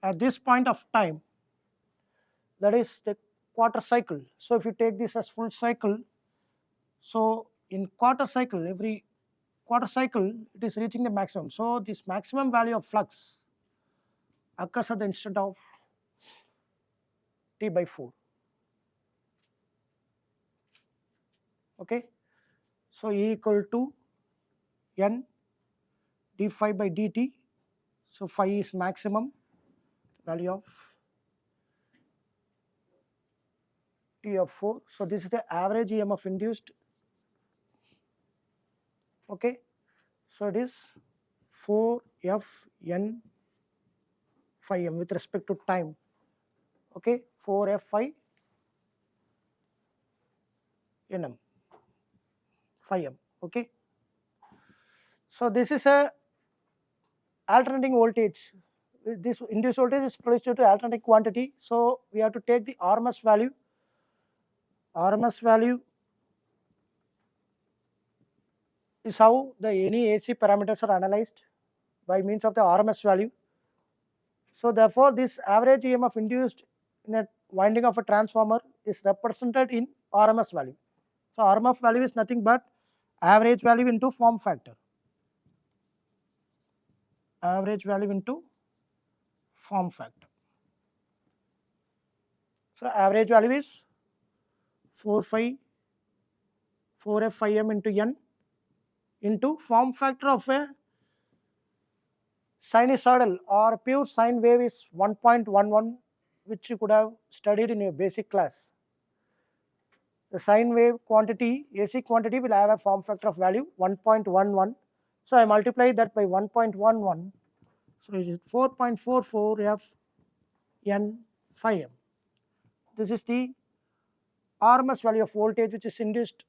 Speaker 1: at this point of time, that is the quarter cycle. So if you take this as full cycle, so in quarter cycle, every quarter cycle it is reaching the maximum. So this maximum value of flux occurs at the instant of t by 4. Okay, so E equal to n d phi by dt. So phi is maximum value of t of 4. So this is the average EMF induced. Okay, so it is 4f n phi m with respect to time. Okay, 4f phi nm phi m. Okay, so this is a alternating voltage. This induced voltage is produced due to alternating quantity. So we have to take the RMS value. RMS value is how the any AC parameters are analyzed by means of the RMS value. So therefore, this average EMF induced in a winding of a transformer is represented in RMS value. So RMS value is nothing but average value into form factor. Average value into form factor. So average value is 4f5m into n into form factor of a sinusoidal or pure sine wave is 1.11, which you could have studied in your basic class. The sine wave quantity, AC quantity, will have a form factor of value 1.11. So I multiply that by 1.11. So it is 4.44 f n 5m. This is the RMS value of voltage which is induced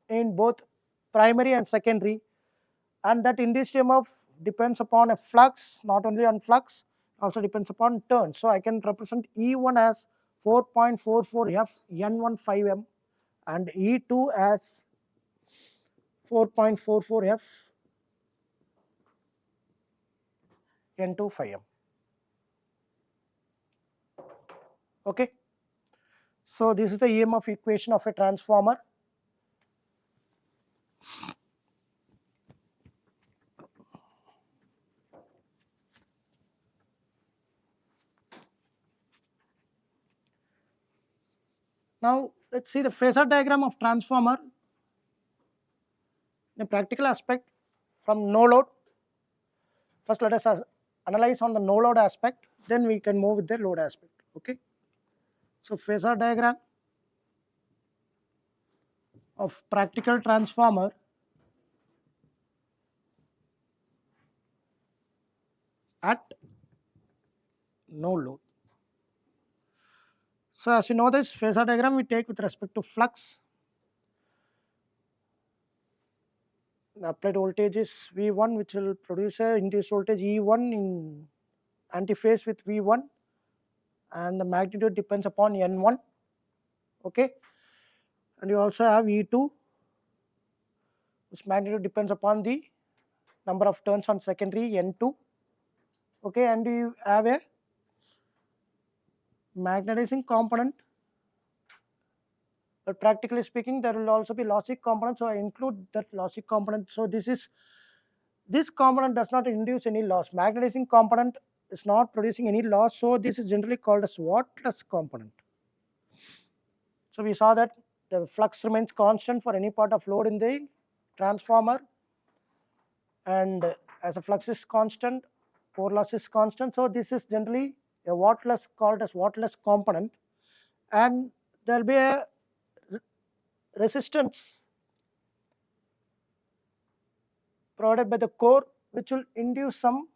Speaker 1: in both primary and secondary, and that induced EMF depends upon a flux, not only on flux, also depends upon turns. So I can represent E1 as 4.44 f n15m and E2 as 4.44 f n25m. Okay. So this is the EMF equation of a transformer. Now let's see the phasor diagram of transformer in a practical aspect from no load. First let us analyze on the no load aspect, then we can move with the load aspect. Okay. So phasor diagram of practical transformer at no load. So as you know, this phasor diagram we take with respect to flux. The applied voltage is V1, which will produce a induced voltage E1 in antiphase with V1, and the magnitude depends upon N1. Okay. And you also have E2, which magnitude depends upon the number of turns on secondary N2. Okay. And you have a magnetizing component, but practically speaking there will also be lossy component, so I include that lossy component. So this component does not induce any loss. Magnetizing component is not producing any loss, so this is generally called as wattless component. So we saw that the flux remains constant for any part of load in the transformer, and as a flux is constant, core loss is constant, so this is generally a wattless, called as wattless component, and there will be a resistance provided by the core which will induce some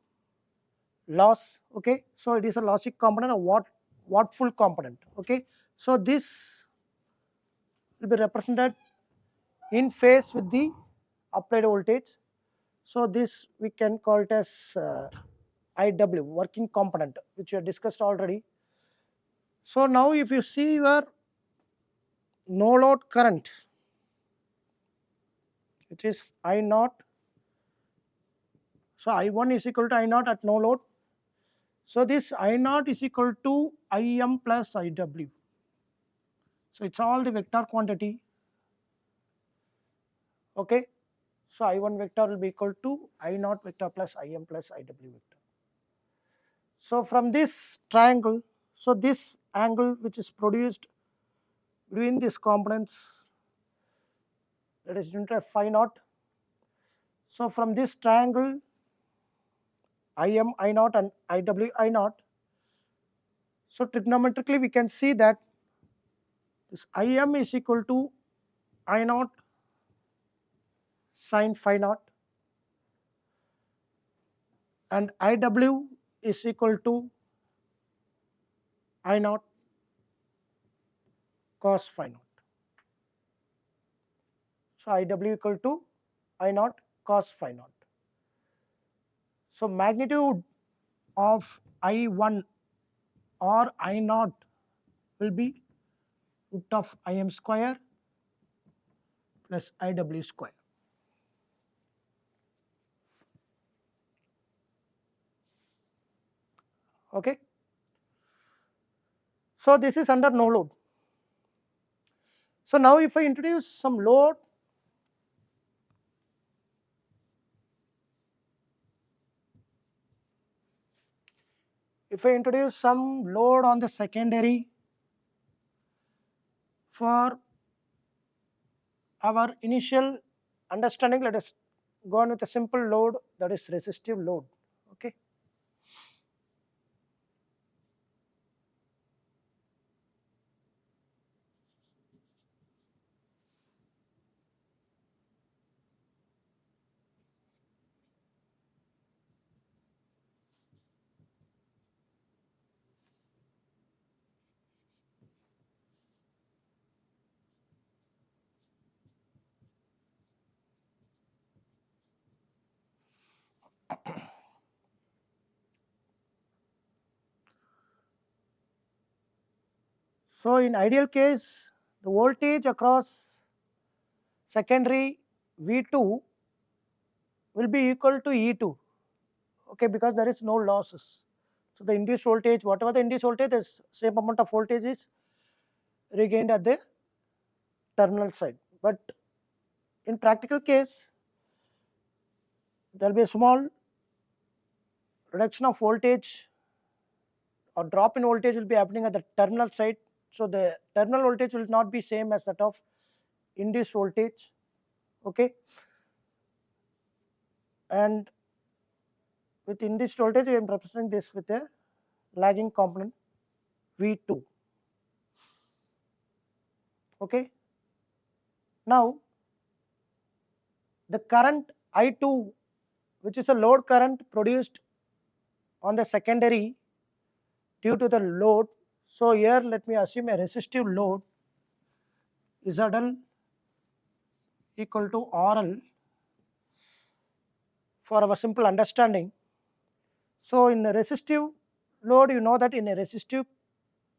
Speaker 1: loss. Okay, so it is a lossy component, a wattful component. Okay, so this will be represented in phase with the applied voltage. So this we can call it as IW, working component, which we have discussed already. So now if you see your no load current, which is I naught, so I1 is equal to I naught at no load. So this I naught is equal to Im plus IW. So it's all the vector quantity. Okay. So I1 vector will be equal to I naught vector plus Im plus IW vector. So from this triangle, so this angle which is produced between these components, that is denoted as phi naught. So from this triangle, Im I naught and IW I naught. So trigonometrically we can see that this Im is equal to I naught sine phi naught, and IW is equal to I naught cos phi naught. So IW equal to I naught cos phi naught. So magnitude of I1 or I naught will be root of Im square plus IW square. Okay. So this is under no load. So now if I introduce some load, on the secondary for our initial understanding, let us go on with a simple load, that is resistive load. Okay. So in ideal case, the voltage across secondary V2 will be equal to E2, okay, because there is no losses. So the induced voltage, whatever the induced voltage, the same amount of voltage is regained at the terminal side. But in practical case, there will be a small reduction of voltage or drop in voltage will be happening at the terminal side. So the terminal voltage will not be same as that of induced voltage, okay. And with induced voltage, I am representing this with a lagging component V2, okay. Now the current I2, which is a load current produced on the secondary due to the load. So here let me assume a resistive load ZL equal to RL for our simple understanding. So in a resistive load, you know that in a resistive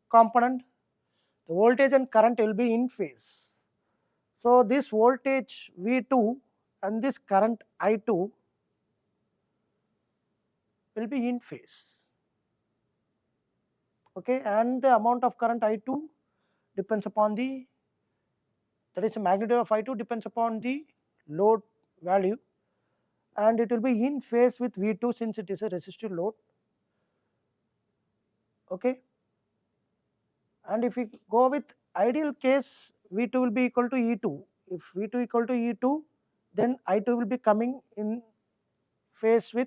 Speaker 1: component, the voltage and current will be in phase. So this voltage V2 and this current I2 will be in phase, okay, and the amount of current I2 depends upon the, that is the magnitude of I2 depends upon the load value, and it will be in phase with V2 since it is a resistive load, okay. And if we go with ideal case, V2 will be equal to E2. If V2 equal to E2, then I2 will be coming in phase with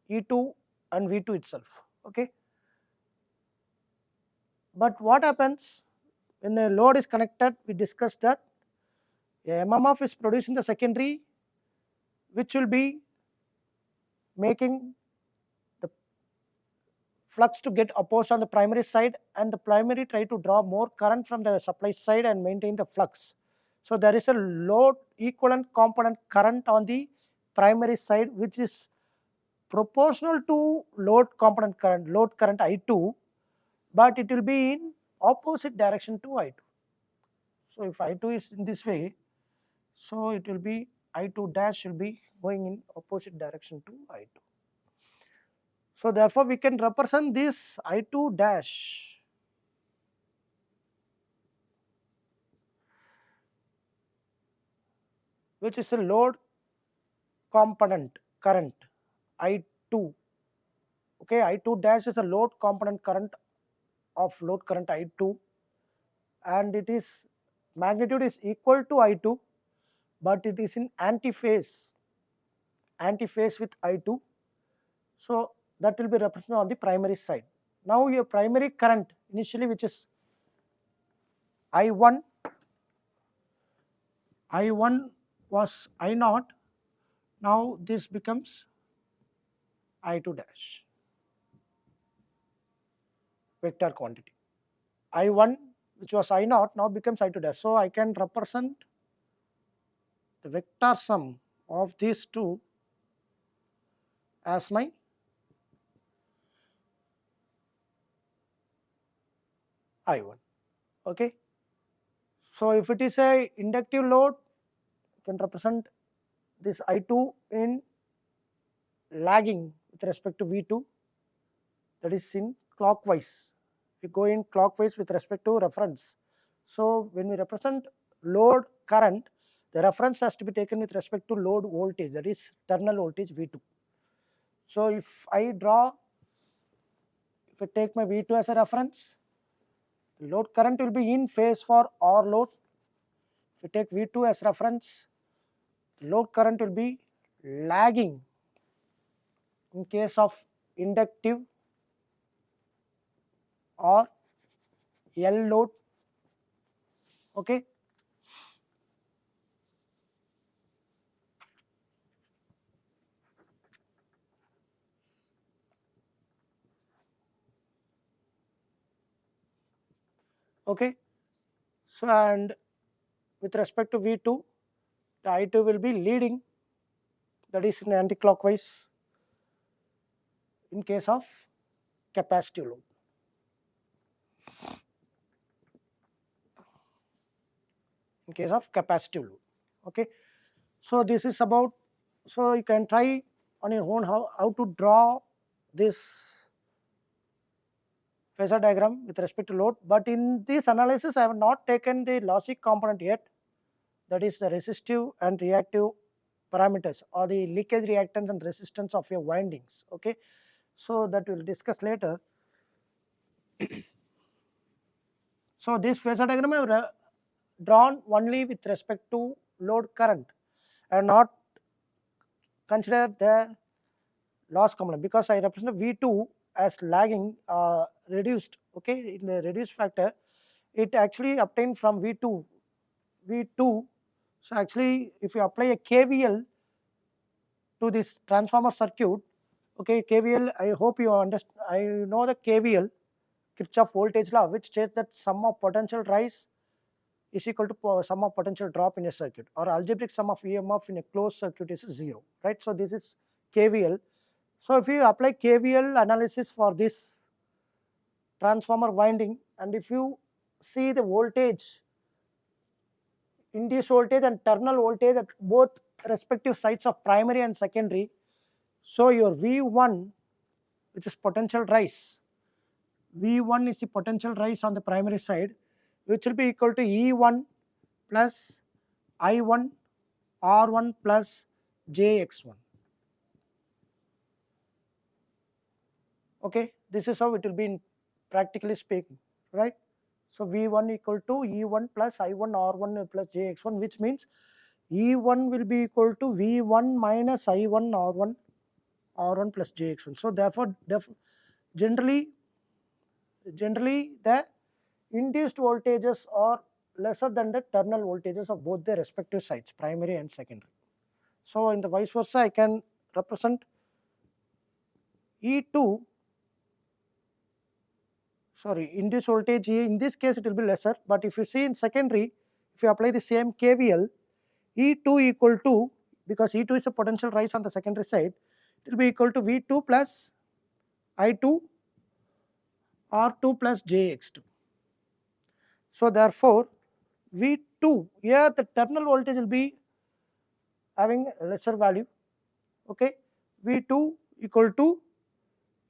Speaker 1: E2 and V2 itself, okay. But what happens when the load is connected? We discussed that a MMF is produced in the secondary, which will be making the flux to get opposed on the primary side, and the primary try to draw more current from the supply side and maintain the flux. So there is a load equivalent component current on the primary side, which is proportional to load component current, load current I2, but it will be in opposite direction to I2. So if I2 is in this way, so it will be I2 dash will be going in opposite direction to I2. So therefore we can represent this I2 dash which is a load component current I2, okay. I2 dash is a load component current of load current I2, and it is magnitude is equal to I2, but it is in anti-phase with I2. So that will be represented on the primary side. Now your primary current initially, which is I1 was I0, now this becomes I2 dash vector quantity. I1 which was I0 now becomes I2 dash. So I can represent the vector sum of these two as my I1, okay. So if it is a inductive load, you can represent this I2 in lagging with respect to V2, that is in clockwise we go in clockwise with respect to reference. So when we represent load current, the reference has to be taken with respect to load voltage, that is terminal voltage V2. So if I take my V2 as a reference, the load current will be in phase for R load. If we take V2 as reference, the load current will be lagging in case of inductive or L load. Okay. Okay. So and with respect to V2, the I2 will be leading, that is in anti-clockwise in case of capacitive load. In case of capacitive load. Okay. So this is about, so you can try on your own how to draw this phasor diagram with respect to load, but in this analysis I have not taken the logic component yet, that is the resistive and reactive parameters or the leakage reactance and resistance of your windings. Okay, so that we will discuss later. So this phasor diagram I have drawn only with respect to load current. I have not considered the loss component because I represent V2 as lagging, reduced. Okay, in the reduced factor, it actually obtained from V2. So actually, if you apply a KVL to this transformer circuit, okay, KVL, I hope you understand. I know the KVL, Kirchhoff voltage law, which states that sum of potential rise is equal to sum of potential drop in a circuit, or algebraic sum of EMF in a closed circuit is 0, right? So this is KVL. So if you apply KVL analysis for this transformer winding, and if you see the voltage, induced voltage and terminal voltage at both respective sides of primary and secondary, so your V1, which is potential rise, V1 is the potential rise on the primary side, which will be equal to E1 plus I1 R1 plus JX1. Okay, this is how it will be in practically speaking, right? So V1 equal to E1 plus I1 R1 plus JX1, which means E1 will be equal to V1 minus I1 R1 plus JX1. So therefore generally the induced voltages are lesser than the terminal voltages of both the respective sides, primary and secondary. So in the vice versa, I can represent E2, sorry, induced voltage in this case it will be lesser, but if you see in secondary, if you apply the same KVL, E2 equal to, because E2 is a potential rise on the secondary side, it will be equal to V2 plus I2 R2 plus JX2. So therefore, V2, here the terminal voltage will be having a lesser value. Okay, V2 equal to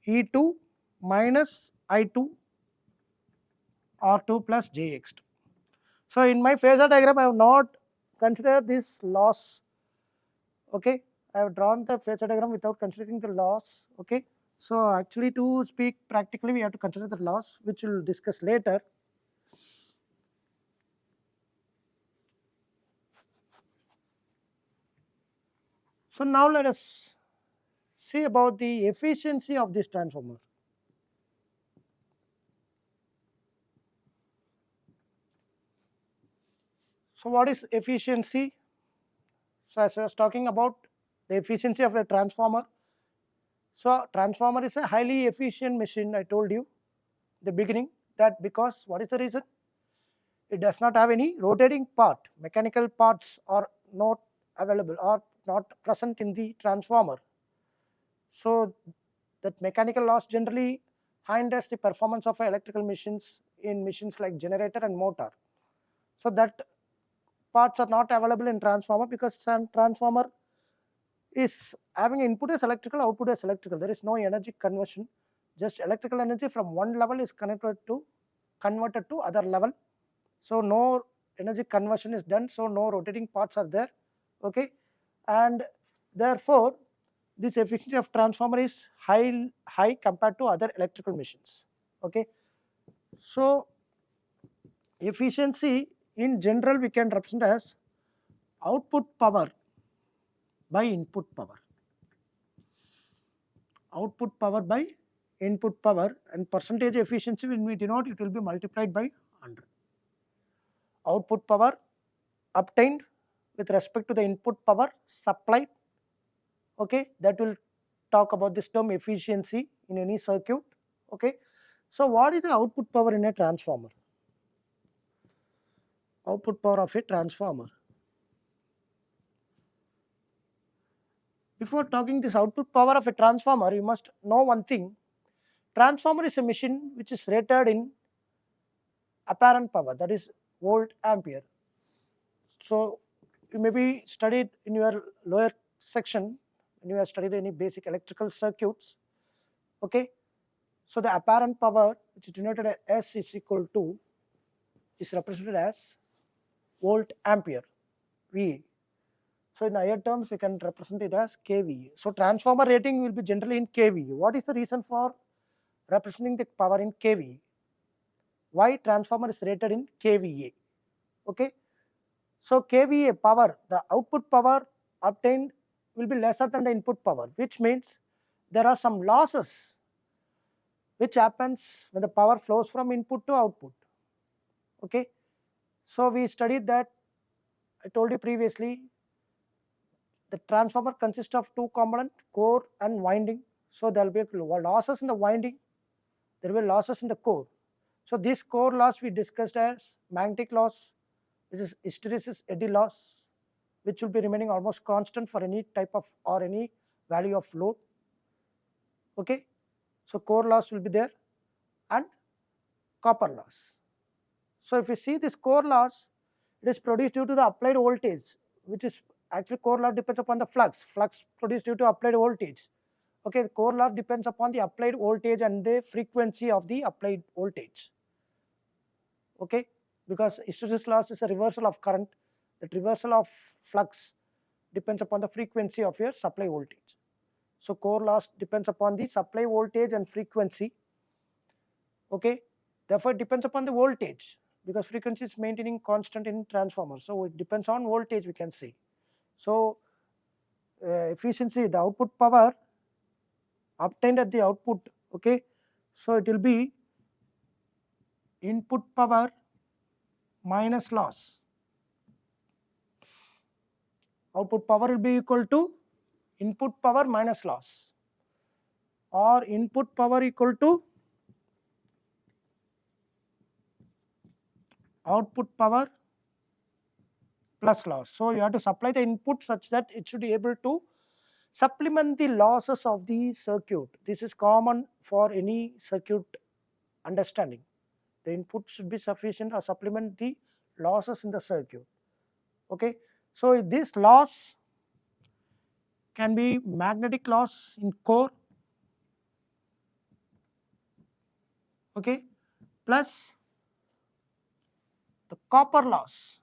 Speaker 1: E2 minus I2 R2 plus JX2. So in my phasor diagram, I have not considered this loss. Okay, I have drawn the phasor diagram without considering the loss. Okay, so actually to speak practically, we have to consider the loss, which we'll discuss later. So now let us see about the efficiency of this transformer. So what is efficiency? So as I was talking about the efficiency of a transformer. So transformer is a highly efficient machine, I told you the beginning, that because what is the reason? It does not have any rotating part. Mechanical parts are not available or not present in the transformer. So that mechanical loss generally hinders the performance of electrical machines in machines like generator and motor. So that parts are not available in transformer because transformer is having input as electrical, output as electrical. There is no energy conversion. just electrical energy from one level is converted to other level. So no energy conversion is done, so no rotating parts are there. Okay, and therefore this efficiency of transformer is high compared to other electrical machines. Okay, so efficiency in general we can represent as output power by input power. Output power by input power, and percentage efficiency when we denote, it will be multiplied by 100. Output power obtained with respect to the input power supplied. Okay, that will talk about this term efficiency in any circuit. Okay, so what is the output power in a transformer? Output power of a transformer. Before talking this output power of a transformer, you must know one thing. Transformer is a machine which is rated in apparent power, that is volt ampere. So you maybe studied in your lower section when you have studied any basic electrical circuits. Okay, so the apparent power, which is denoted as S, is equal to, is represented as volt ampere, VA. So in higher terms we can represent it as kVA. So transformer rating will be generally in kVA. What is the reason for representing the power in kVA? Why transformer is rated in kVA? Okay, so kVA power, the output power obtained will be lesser than the input power, which means there are some losses which happens when the power flows from input to output. Okay, so we studied that. I told you previously, the transformer consists of two components, core and winding. So there will be losses in the winding, there will be losses in the core. So this core loss we discussed as magnetic loss, this is hysteresis eddy loss, which will be remaining almost constant for any type of or any value of load. Okay, so core loss will be there, and copper loss. So if you see this core loss, it is produced due to the applied voltage, which is actually core loss depends upon the flux produced due to applied voltage. Okay, the core loss depends upon the applied voltage and the frequency of the applied voltage. Okay, because hysteresis loss is a reversal of current, that reversal of flux depends upon the frequency of your supply voltage. So core loss depends upon the supply voltage and frequency. Okay, therefore it depends upon the voltage, because frequency is maintaining constant in transformer, so it depends on voltage, we can say. So efficiency, the output power obtained at the output. Okay, so it will be input power minus loss. Output power will be equal to input power minus loss, or input power equal to output power plus loss. So you have to supply the input such that it should be able to supplement the losses of the circuit. This is common for any circuit understanding. The input should be sufficient or supplement the losses in the circuit. Okay, so this loss can be magnetic loss in core, okay, plus the copper loss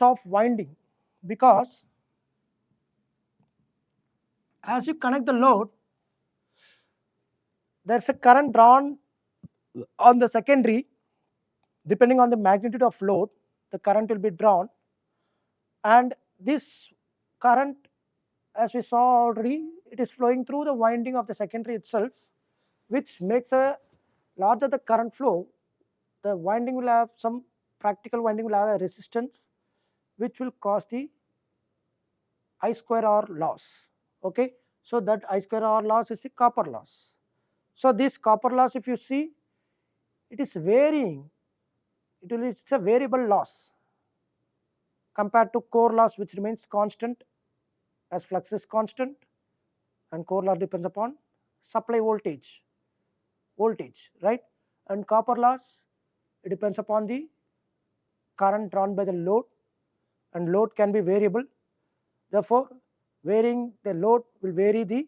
Speaker 1: of winding, because as you connect the load, there's a current drawn on the secondary. Depending on the magnitude of load, the current will be drawn, and this current, as we saw already, it is flowing through the winding of the secondary itself, which makes a larger the current flow, the winding will have some practical winding will have a resistance, which will cause the I square R loss. Okay, so that I square R loss is the copper loss. So this copper loss, if you see, it is varying. It's a variable loss compared to core loss, which remains constant as flux is constant, and core loss depends upon supply voltage, right? And copper loss, it depends upon the current drawn by the load, and load can be variable. Therefore, varying the load will vary the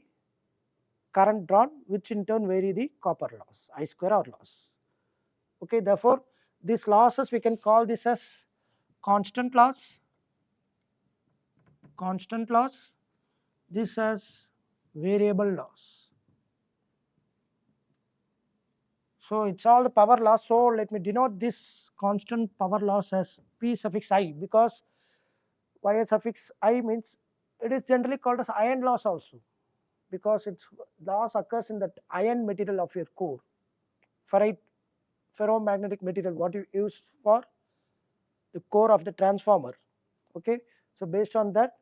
Speaker 1: current drawn, which in turn vary the copper loss, I square R loss. Okay, therefore these losses we can call this as constant loss, this as variable loss. So it's all the power loss. So let me denote this constant power loss as P suffix I, because Y suffix I means it is generally called as iron loss also, because its loss occurs in that iron material of your core, ferrite, ferromagnetic material what you use for the core of the transformer. Okay, so based on that,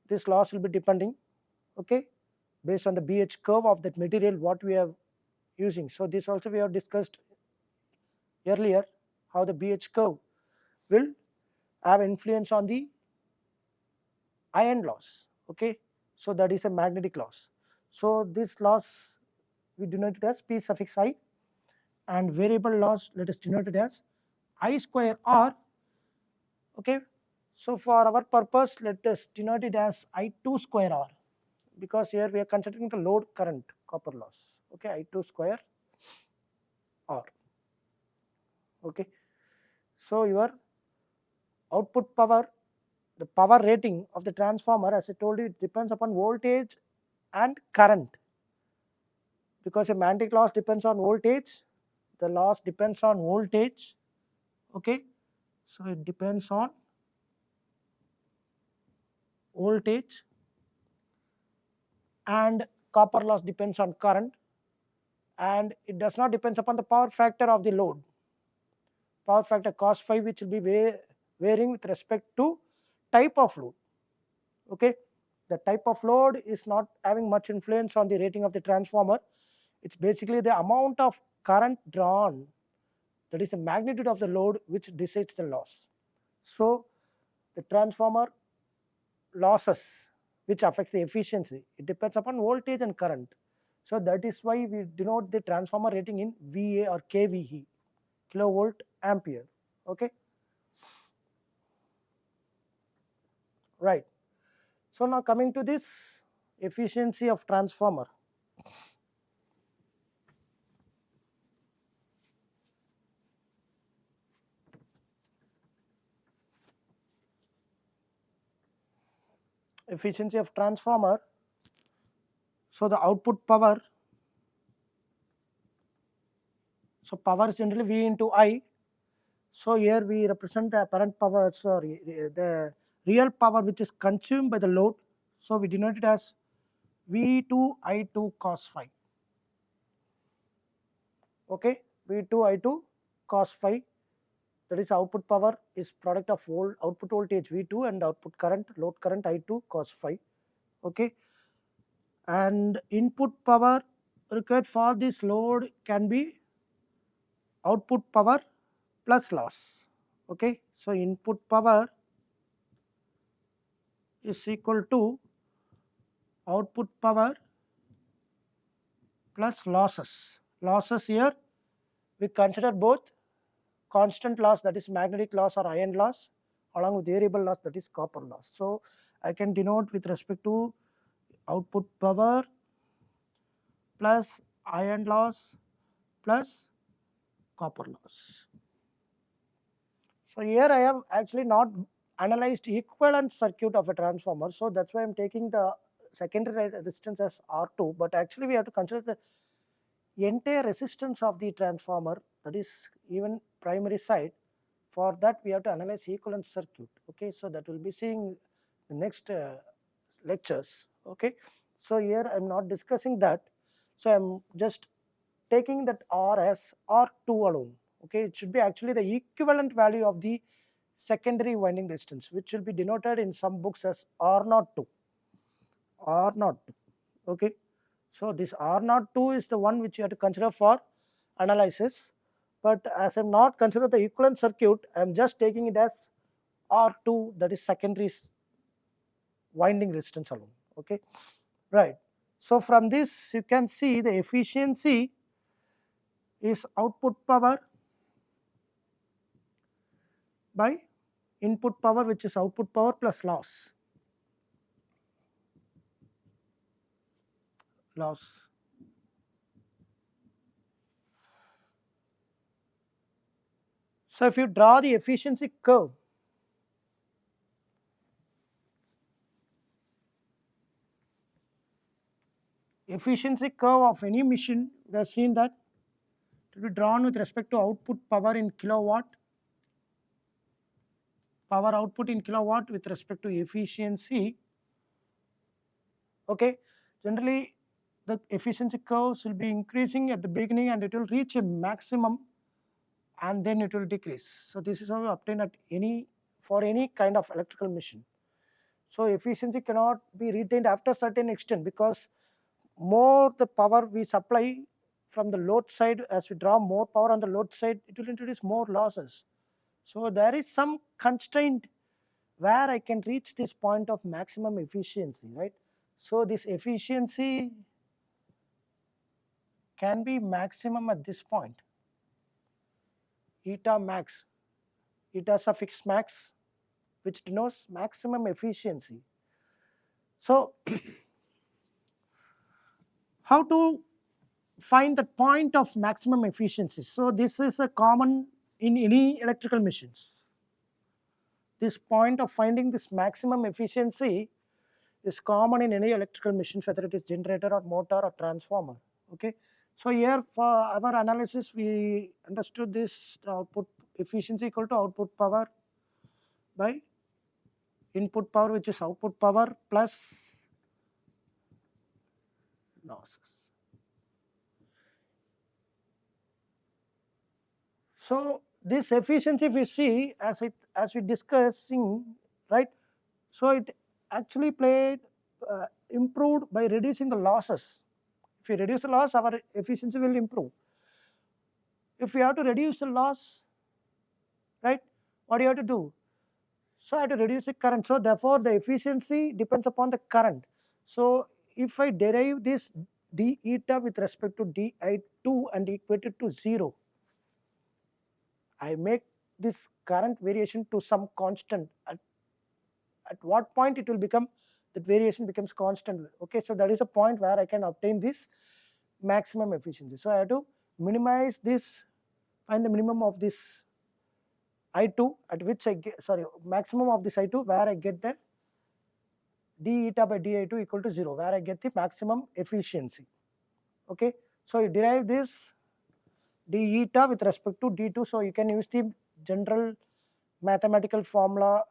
Speaker 1: this loss will be depending, okay, based on the BH curve of that material what we are using. So this also we have discussed earlier, how the BH curve will have influence on the iron loss. Okay, so that is a magnetic loss. So this loss we denote it as P suffix I, and variable loss let us denote it as I square R. Okay, so for our purpose let us denote it as I2 square R, because here we are considering the load current copper loss. Okay, I2 square R. Okay, so your output power, the power rating of the transformer, as I told you, it depends upon voltage and current, because a magnetic loss depends on voltage, the loss depends on voltage. Okay, so it depends on voltage, and copper loss depends on current, and it does not depend upon the power factor of the load, power factor cos phi, which will be varying with respect to type of load. Okay, the type of load is not having much influence on the rating of the transformer. It's basically the amount of current drawn, that is the magnitude of the load, which decides the loss. So the transformer losses which affect the efficiency, it depends upon voltage and current. So that is why we denote the transformer rating in VA or kVE, kilovolt ampere. Okay, right. So now coming to this efficiency of transformer. Efficiency of transformer. So the output power, so power is generally V into I. So here we represent the apparent power, sorry, the real power which is consumed by the load. So we denote it as V2 I2 cos phi. Okay, V2 I2 cos phi, that is output power is product of output voltage V2 and output current, load current I2 cos phi. Okay, and input power required for this load can be output power plus loss. Okay, so input power is equal to output power plus losses. Losses here we consider both constant loss, that is magnetic loss or iron loss, along with variable loss, that is copper loss. So I can denote with respect to output power plus iron loss plus copper loss. So here I have actually not analyzed equivalent circuit of a transformer, so that's why I'm taking the secondary resistance as R2, but actually we have to consider the entire resistance of the transformer, that is even primary side. For that we have to analyze equivalent circuit. Okay, so that will be seeing the next lectures. Okay, so here I'm not discussing that, so I'm just taking that R as R2 alone. Okay, it should be actually the equivalent value of the secondary winding resistance, which will be denoted in some books as R02. R02. Okay, so this R02 is the one which you have to consider for analysis. But as I'm not consider the equivalent circuit, I'm just taking it as R2, that is secondary winding resistance alone. Okay, right. So from this you can see the efficiency is output power by input power, which is output power plus loss. So if you draw the efficiency curve, of any machine, we have seen that it will be drawn with respect to output power in kilowatt, power output in kilowatt with respect to efficiency. Okay, generally the efficiency curves will be increasing at the beginning and it will reach a maximum and then it will decrease. So this is how we obtain at for any kind of electrical machine. So efficiency cannot be retained after certain extent, because more the power we supply from the load side, as we draw more power on the load side, it will introduce more losses. So there is some constraint where I can reach this point of maximum efficiency, right? So this efficiency can be maximum at this point. Eta max, eta suffix max, which denotes maximum efficiency. So how to find the point of maximum efficiency? So this is a common in any electrical machines. This point of finding this maximum efficiency is common in any electrical machines, whether it is generator or motor or transformer. Okay, so here for our analysis we understood this output efficiency equal to output power by input power, which is output power, plus losses. So this efficiency, if we see as we discussing, right, so it actually improved by reducing the losses. If we reduce the loss, our efficiency will improve. If we have to reduce the loss, right, what do you have to do? So I have to reduce the current. So therefore the efficiency depends upon the current. So if I derive this d eta with respect to di2 and equate it to 0, I make this current variation to some constant. At what point it will become, that variation becomes constant. Okay, so that is a point where I can obtain this maximum efficiency. So I have to minimize this, find the minimum of this I2 at which I get, maximum of this I2 where I get the d eta by di2 equal to 0, where I get the maximum efficiency. Okay, so you derive this d eta with respect to d2. So you can use the general mathematical formula,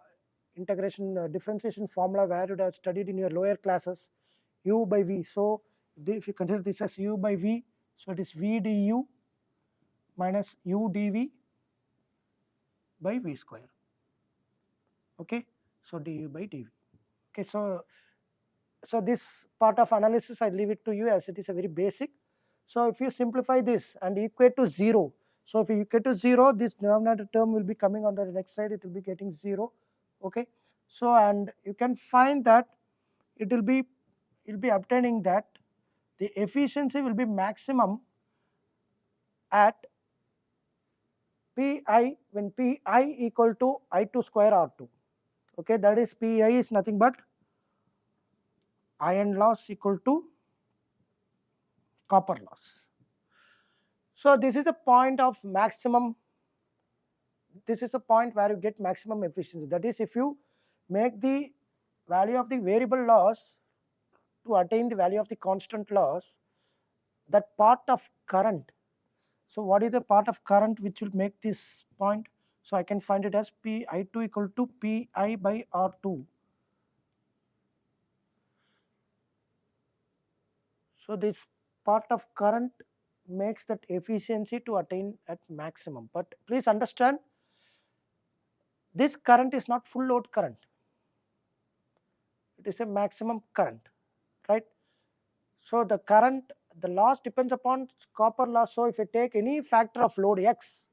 Speaker 1: integration differentiation formula, where you have studied in your lower classes, u by v. So if you consider this as u by v, so it is v du minus u dv by v square. Okay, so du by dv. Okay, so this part of analysis I leave it to you, as it is a very basic. So if you simplify this and equate to 0, so if you equate to 0, this denominator term will be coming on the next side, it will be getting 0. Okay, so and you can find that it will be obtaining that the efficiency will be maximum at pi, when pi equal to I2 square R2. Okay, that is pi is nothing but iron loss equal to copper loss. So this is the point of maximum, this is the point where you get maximum efficiency. That is, if you make the value of the variable loss to attain the value of the constant loss, that part of current. So what is the part of current which will make this point? So I can find it as pi2 equal to pi by R2. So this part of current makes that efficiency to attain at maximum. But please understand, this current is not full load current. It is a maximum current, right? So the current, the loss depends upon copper loss. So if you take any factor of load x,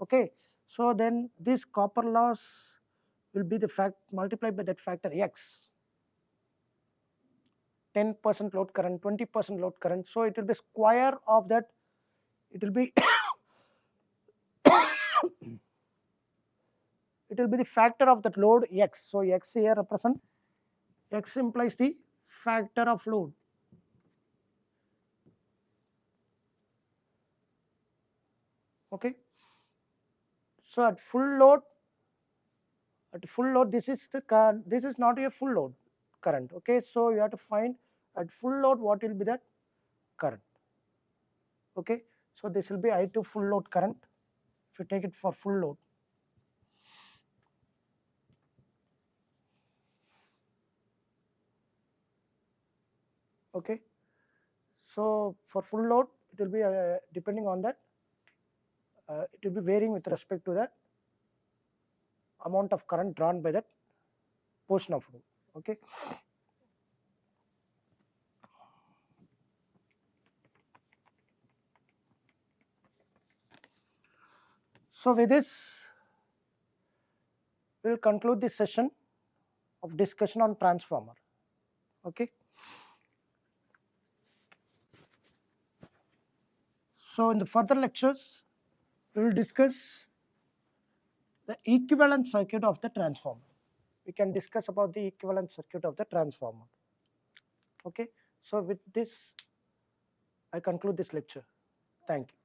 Speaker 1: okay, so then this copper loss will be the fact multiplied by that factor x. 10% load current, 20% load current. So it will be square of that. It will be it will be the factor of that load x. So x here represent, x implies the factor of load. Okay. So at full load, this is this is not a full load current. Okay, so you have to find at full load what will be that current. Okay, so this will be I2 full load current if you take it for full load. Okay, so for full load it will be depending on that, it will be varying with respect to the amount of current drawn by that portion of load. Okay, so with this we will conclude this session of discussion on transformer. Okay, so in the further lectures we will discuss the equivalent circuit of the transformer. We can discuss about the equivalent circuit of the transformer. Okay, so with this I conclude this lecture. Thank you.